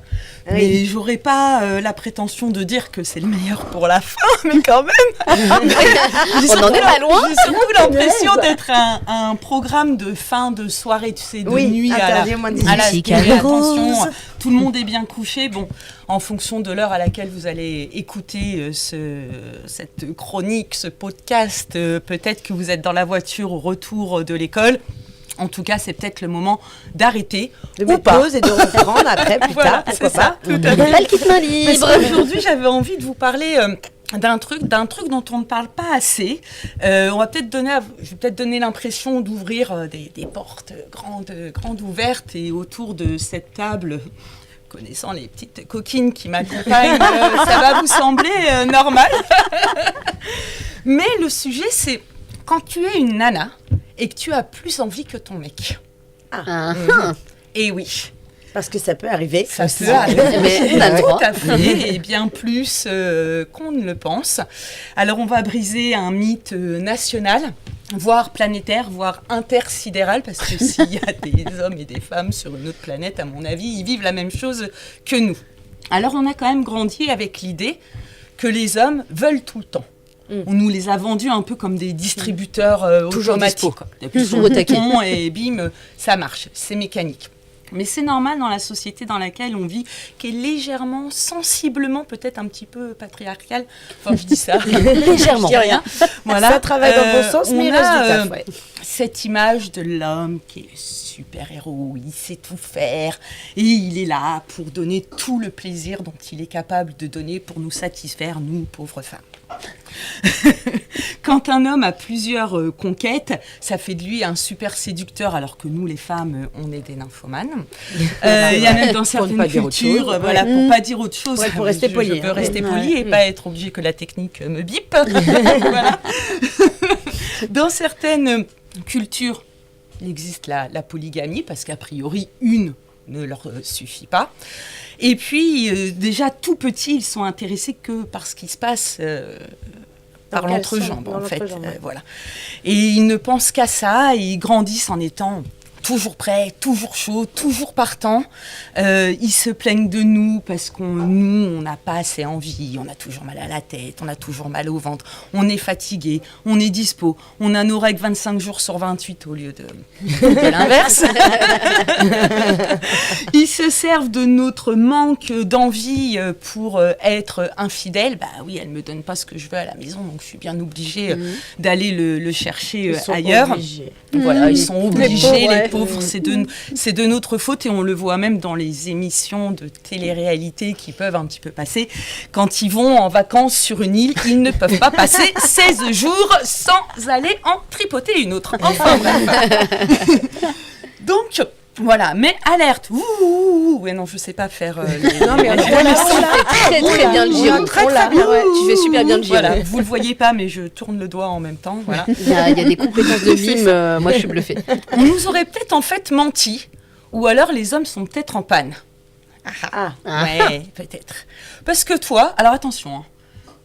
Mais j'aurais pas la prétention de dire que c'est le meilleur pour la fin, mais quand même. On n'en est pas loin. J'ai surtout l'impression d'être un programme de fin de soirée, tu sais, de nuit à la attention, tout le monde est bien couché. Bon, en fonction de l'heure à laquelle vous allez écouter cette chronique, ce podcast, peut-être que vous êtes dans la voiture au retour de l'école. En tout cas, c'est peut-être le moment d'arrêter de mettre pause et de reprendre après, plus tard, pourquoi pas. Tout à fait. Pas le kit-main libre. Parce qu'aujourd'hui, j'avais envie de vous parler d'un truc dont on ne parle pas assez. Je vais peut-être donner l'impression d'ouvrir des portes grandes ouvertes, et autour de cette table, connaissant les petites coquines qui m'accompagnent, ça va vous sembler normal. Mais le sujet, c'est quand tu es une nana et que tu as plus envie que ton mec. Et oui. Parce que ça peut arriver. Ça peut arriver. Mais on a le droit. Tout à fait, et bien plus qu'on ne le pense. Alors, on va briser un mythe national, voire planétaire, voire intersidéral, parce que s'il y a des hommes et des femmes sur une autre planète, à mon avis, ils vivent la même chose que nous. Alors, on a quand même grandi avec l'idée que les hommes veulent tout le temps. On nous les a vendus un peu comme des distributeurs automatiques. Toujours au taquet. Et bim, ça marche, c'est mécanique. Mais c'est normal dans la société dans laquelle on vit, qui est légèrement, sensiblement, peut-être un petit peu patriarcale. Enfin, je dis ça. Légèrement. Je dis rien. Voilà. Ça travaille dans le bon sens, mais il reste du taf. Ouais. Cette image de l'homme qui est super-héros, il sait tout faire, et il est là pour donner tout le plaisir dont il est capable de donner pour nous satisfaire, nous, pauvres femmes. Quand un homme a plusieurs conquêtes, ça fait de lui un super séducteur, alors que nous, les femmes, on est des nymphomanes. Il y a même dans certaines cultures, pour pas dire autre chose, pour rester poli. Je peux rester poli et pas être obligée que la technique me bip. Voilà. Dans certaines cultures, il existe la polygamie, parce qu'a priori, une ne leur suffit pas. Et puis, déjà tout petit, ils sont intéressés que par ce qui se passe par l'entrejambe, en fait. Voilà. Et ils ne pensent qu'à ça, et ils grandissent en étant toujours prêts, toujours chauds, toujours partants. Ils se plaignent de nous parce nous, on n'a pas assez envie, on a toujours mal à la tête, on a toujours mal au ventre, on est fatigué, on est dispo, on a nos règles 25 jours sur 28 au lieu de l'inverse. Ils se servent de notre manque d'envie pour être infidèles. Bah oui, elle me donne pas ce que je veux à la maison, donc je suis bien obligée d'aller le chercher ailleurs. Voilà, ils sont obligés, les pauvres. C'est de notre faute et on le voit même dans les émissions de télé-réalité qui peuvent un petit peu passer. Quand ils vont en vacances sur une île, ils ne peuvent pas passer 16 jours sans aller en tripoter une autre. Enfin, donc, voilà, mais alerte. Ouais, non, je sais pas faire. Non, mais tu fais très bien le giro. Très bien. Tu fais super bien le giro. Voilà, vous le voyez pas, mais je tourne le doigt en même temps. Voilà. Il y a des compétences de mime. Moi, je suis bluffée. On nous aurait peut-être en fait menti, ou alors les hommes sont peut-être en panne. Ouais, peut-être. Parce que toi, alors attention. Hein,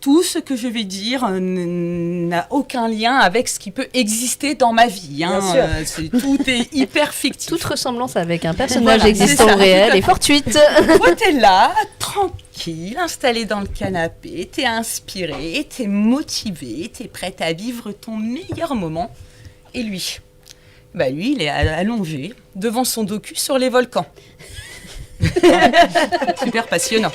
tout ce que je vais dire n'a aucun lien avec ce qui peut exister dans ma vie. Hein. Tout est hyper fictif. Toute ressemblance avec un personnage existant au réel est fortuite. Toi, t'es là, tranquille, installé dans le canapé, t'es inspiré, t'es motivé, t'es prête à vivre ton meilleur moment. Et lui, lui, il est allongé devant son docu sur les volcans. Super passionnant.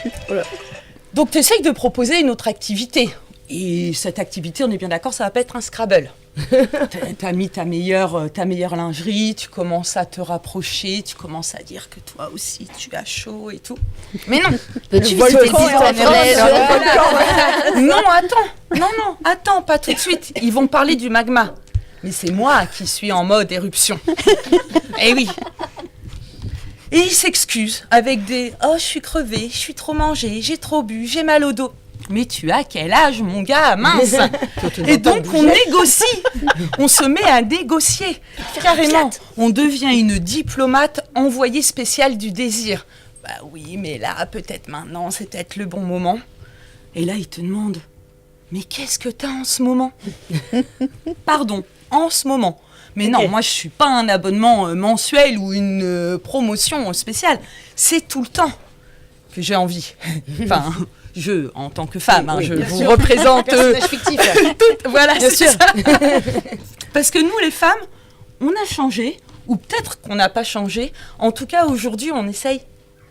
Donc, tu essayes de proposer une autre activité. Et cette activité, on est bien d'accord, ça va pas être un Scrabble. T'as mis ta meilleure lingerie, tu commences à te rapprocher, tu commences à dire que toi aussi, tu as chaud et tout. Mais non. Veux-tu visiter Non, attends, pas tout de suite. Ils vont parler du magma. Mais c'est moi qui suis en mode éruption. Eh oui. Et il s'excuse avec des « Oh, je suis crevé, je suis trop mangé, j'ai trop bu, j'ai mal au dos. » Mais tu as quel âge, mon gars, mince. Et donc, on négocie. On se met à négocier. Carrément. On devient une diplomate envoyée spéciale du désir. Bah oui, mais là, peut-être maintenant, c'est peut-être le bon moment. Et là, il te demande « Mais qu'est-ce que t'as en ce moment ?» Pardon, en ce moment. Mais non, moi, je ne suis pas un abonnement mensuel ou une promotion spéciale. C'est tout le temps que j'ai envie. Enfin, en tant que femme, je vous représente... personnage fictif. Voilà, c'est ça. Parce que nous, les femmes, on a changé, ou peut-être qu'on n'a pas changé. En tout cas, aujourd'hui, on essaye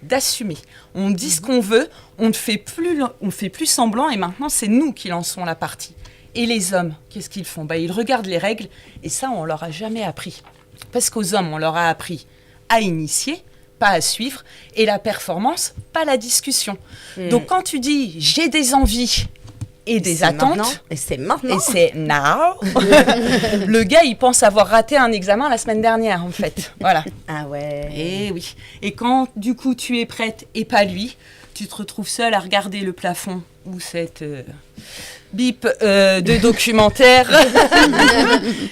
d'assumer. On dit ce qu'on veut, on ne fait plus semblant, et maintenant, c'est nous qui lançons la partie. Et les hommes, qu'est-ce qu'ils font ? Ils regardent les règles, et ça, on leur a jamais appris. Parce qu'aux hommes, on leur a appris à initier, pas à suivre, et la performance, pas la discussion. Donc, quand tu dis « j'ai des envies » et des attentes... Et c'est maintenant. Et c'est now. Le gars, il pense avoir raté un examen la semaine dernière, en fait. Voilà. Ah ouais. Et oui. Et quand, du coup, tu es prête et pas lui, tu te retrouves seule à regarder le plafond ou cette... bip de documentaire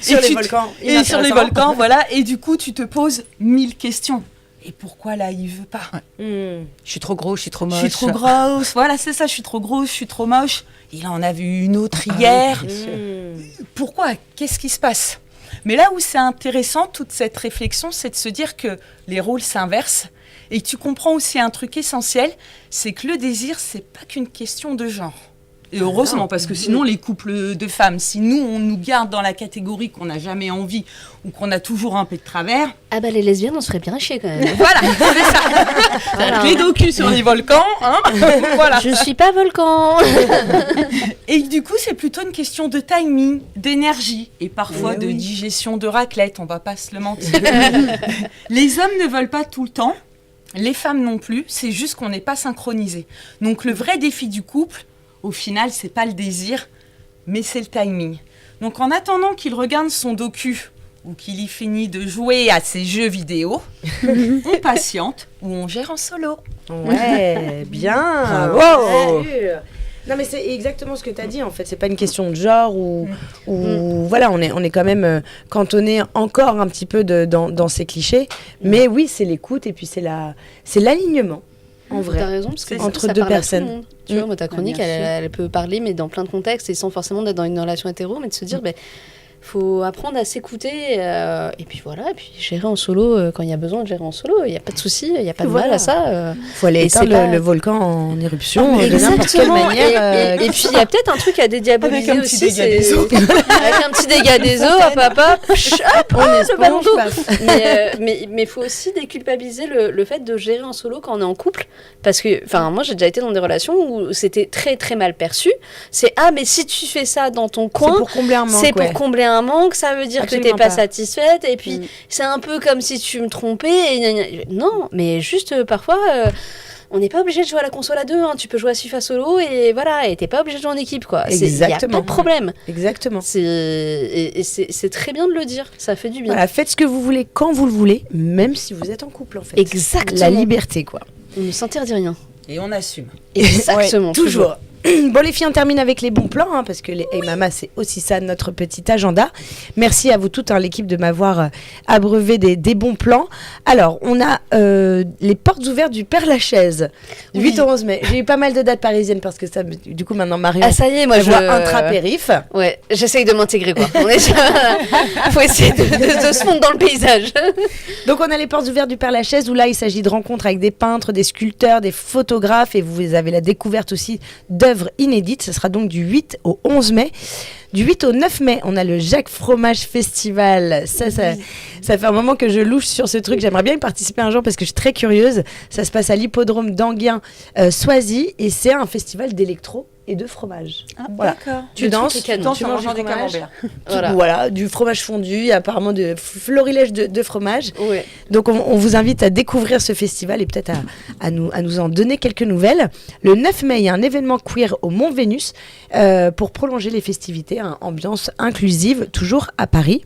sur les volcans. Et sur les volcans, voilà. Et du coup, tu te poses 1000 questions. Et pourquoi là, il veut pas ? Je suis trop gros, je suis trop moche. Je suis trop grosse. Voilà, c'est ça. Je suis trop grosse, je suis trop moche. Il en a vu une autre hier. Pourquoi ? Qu'est-ce qui se passe ? Mais là où c'est intéressant, toute cette réflexion, c'est de se dire que les rôles s'inversent. Et tu comprends aussi un truc essentiel, c'est que le désir, c'est pas qu'une question de genre. Et heureusement, parce que sinon, les couples de femmes, si nous, on nous garde dans la catégorie qu'on n'a jamais envie ou qu'on a toujours un peu de travers... Ah les lesbiennes, on se ferait bien chier quand même. Voilà, c'est ça. Voilà. Les docus sur les volcans, hein. Voilà. Je suis pas volcan. Et du coup, c'est plutôt une question de timing, d'énergie et parfois de digestion de raclette, on va pas se le mentir. Les hommes ne veulent pas tout le temps, les femmes non plus, c'est juste qu'on n'est pas synchronisés. Donc le vrai défi du couple, au final, c'est pas le désir, mais c'est le timing. Donc, en attendant qu'il regarde son docu ou qu'il y finit de jouer à ses jeux vidéo, on patiente ou on gère en solo. Ouais, bien. Bravo. Non, mais c'est exactement ce que tu as dit, en fait. C'est pas une question de genre ou voilà, on est quand même cantonné encore un petit peu dans ces clichés. Mais oui, c'est l'écoute et puis c'est l'alignement. En vrai, t'as raison, parce que entre ça deux parle à personnes. tout le monde. Tu vois, moi, ta chronique, elle peut parler, mais dans plein de contextes, et sans forcément d'être dans une relation hétéro, mais de se dire, faut apprendre à s'écouter et puis voilà, et puis gérer en solo quand il y a besoin de gérer en solo. Il n'y a pas de souci, il n'y a pas de mal à ça. Faut aller éteindre le volcan en éruption de n'importe quelle manière. Et puis il y a peut-être un truc à dédiaboliser avec un aussi. petit dégât des eaux. Avec un petit dégât des eaux, hop, le ballon d'eau. Mais faut aussi déculpabiliser le fait de gérer en solo quand on est en couple. Parce que, moi j'ai déjà été dans des relations où c'était très très mal perçu. C'est mais si tu fais ça dans ton coin, c'est pour combler un manque. C'est pour combler un manque, ça veut dire Absolument que t'es pas pas satisfaite. Et puis c'est un peu comme si tu me trompais. Non, mais juste parfois. On n'est pas obligé de jouer à la console à deux, tu peux jouer à FIFA solo et voilà, et t'es pas obligé de jouer en équipe, quoi. Il n'y a pas de problème. Exactement. C'est très bien de le dire, ça fait du bien. Voilà, faites ce que vous voulez quand vous le voulez, même si vous êtes en couple en fait. Exactement. La liberté, quoi. On ne s'interdit rien. Et on assume. Exactement. Toujours. Bon les filles, on termine avec les bons plans, parce que les Hey Mama, c'est aussi ça notre petit agenda. Merci à vous toutes, l'équipe, de m'avoir abreuvé des bons plans. Alors, on a les portes ouvertes du Père-Lachaise, du 8 au 11 mai. J'ai eu pas mal de dates parisiennes parce que ça, du coup, maintenant Marion, ça y est, moi je vois intra-périph. Ouais, j'essaye de m'intégrer, quoi. Faut essayer de se fondre dans le paysage. Donc, on a les portes ouvertes du Père-Lachaise où là, il s'agit de rencontres avec des peintres, des sculpteurs, des photographes, et vous avez la découverte aussi d'œuvres inédites. Ce sera donc du 8 au 11 mai. Du 8 au 9 mai, on a le Jacques Fromage Festival. Ça fait un moment que je louche sur ce truc. J'aimerais bien y participer un jour parce que je suis très curieuse. Ça se passe à l'hippodrome d'Anguin, Soisy, et c'est un festival d'électro et de fromage. Voilà. D'accord. Tu danses, tu manges du fromage. Voilà, du fromage fondu, apparemment de florilège de fromage. Ouais. Donc on vous invite à découvrir ce festival et peut-être à nous en donner quelques nouvelles. Le 9 mai, il y a un événement queer au Mont Vénus pour prolonger les festivités, ambiance inclusive, toujours à Paris.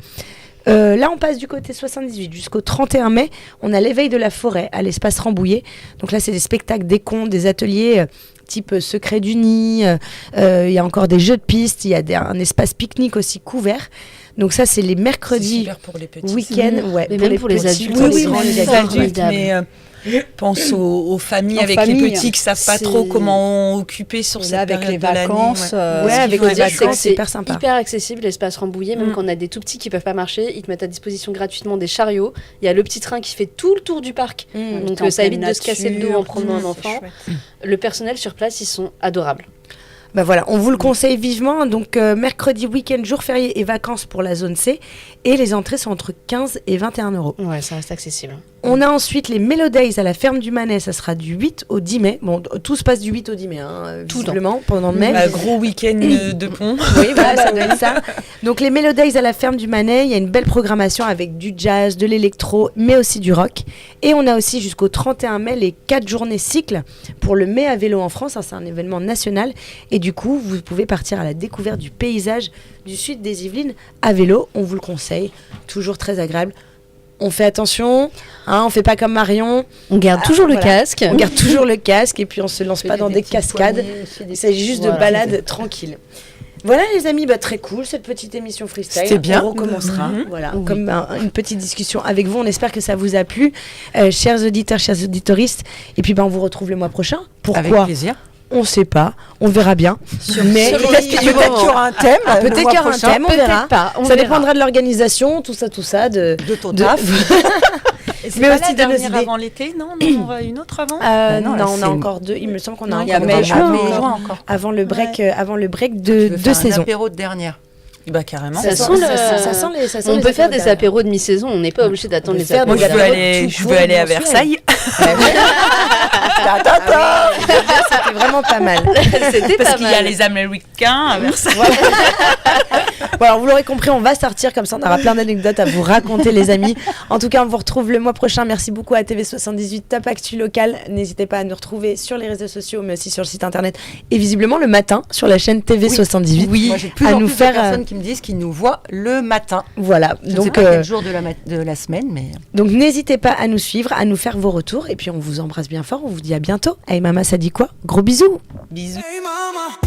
Là, on passe du côté 78 jusqu'au 31 mai. On a l'éveil de la forêt à l'espace Rambouillet. Donc là, c'est des spectacles, des contes, des ateliers type secret du nid. Il y a encore des jeux de pistes. Il y a un espace pique-nique aussi couvert. Donc ça, c'est les mercredis, super pour les petits week-ends. Ouais, mais même pour les adultes. Oui, les adultes, mais pense aux familles avec les petits qui savent pas trop comment occuper sur cette avec période les de l'année. vacances. Avec les vacances, c'est hyper sympa. Hyper accessible, l'espace Rambouillet. Même quand on a des tout petits qui peuvent pas marcher, ils te mettent à disposition gratuitement des chariots. Il y a le petit train qui fait tout le tour du parc. Donc ça évite de se casser le dos en promenant un enfant. Le personnel sur place, ils sont adorables. Bah voilà, on vous le conseille vivement. Donc mercredi, week-end, jour férié et vacances pour la zone C. Et les entrées sont entre 15 et 21 €. Ouais, ça reste accessible. On a ensuite les Melodays à la ferme du Manet. Ça sera du 8 au 10 mai. Bon, tout se passe du 8 au 10 mai, visiblement, pendant mai. Gros week-end de pont. Oui, voilà, ça doit être ça. Donc les Melodays à la ferme du Manet, il y a une belle programmation avec du jazz, de l'électro, mais aussi du rock. Et on a aussi jusqu'au 31 mai les 4 journées cycles pour le mai à vélo en France. C'est un événement national. Et du coup, vous pouvez partir à la découverte du paysage du sud des Yvelines à vélo. On vous le conseille. Toujours très agréable. On fait attention, on fait pas comme Marion. On garde toujours le casque. On garde toujours le casque et puis on se lance pas dans des cascades. Il s'agit juste de balades tranquilles. Voilà les amis, très cool cette petite émission freestyle. C'était bien. On recommencera. Voilà, comme une petite discussion avec vous. On espère que ça vous a plu, chers auditeurs, chers auditoristes. Et puis on vous retrouve le mois prochain. Pourquoi ? Avec plaisir. On sait pas, on verra bien. Mais peut-être qu'il y aura un thème. Peut-être qu'il y aura un thème, on verra. Ça dépendra de l'organisation, tout ça, de ton taf. Mais aussi de nos idées. Avant l'été, non, on aura une autre avant. Non, on a encore 2. Il me semble qu'on a encore juin encore. Avant le break de saison. Un apéro de dernière. Bah carrément. Ça sent on peut faire des apéros de mi-saison, on n'est pas obligé d'attendre les apéros. Moi je veux aller à Versailles. C'était vraiment pas mal. Parce qu'il y a les Américains à Versailles. Bon, alors vous l'aurez compris, on va sortir comme ça, on aura plein d'anecdotes à vous raconter les amis. En tout cas, on vous retrouve le mois prochain. Merci beaucoup à TV78 Top Actu Local. N'hésitez pas à nous retrouver sur les réseaux sociaux, mais aussi sur le site internet et visiblement le matin sur la chaîne TV78. Oui, moi j'ai plus de personnes qui me disent qu'ils nous voient le matin. Voilà. Je ne sais pas quel jour de la semaine, mais... Donc n'hésitez pas à nous suivre, à nous faire vos retours et puis on vous embrasse bien fort. On vous dit à bientôt. Hey Mama, ça dit quoi ? Gros bisous. Bisous.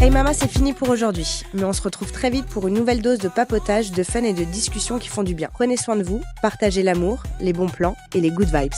Hey Mama, c'est fini pour aujourd'hui. Mais on se retrouve très vite pour une nouvelle dose de papotage, de fun et de discussions qui font du bien. Prenez soin de vous, partagez l'amour, les bons plans et les good vibes.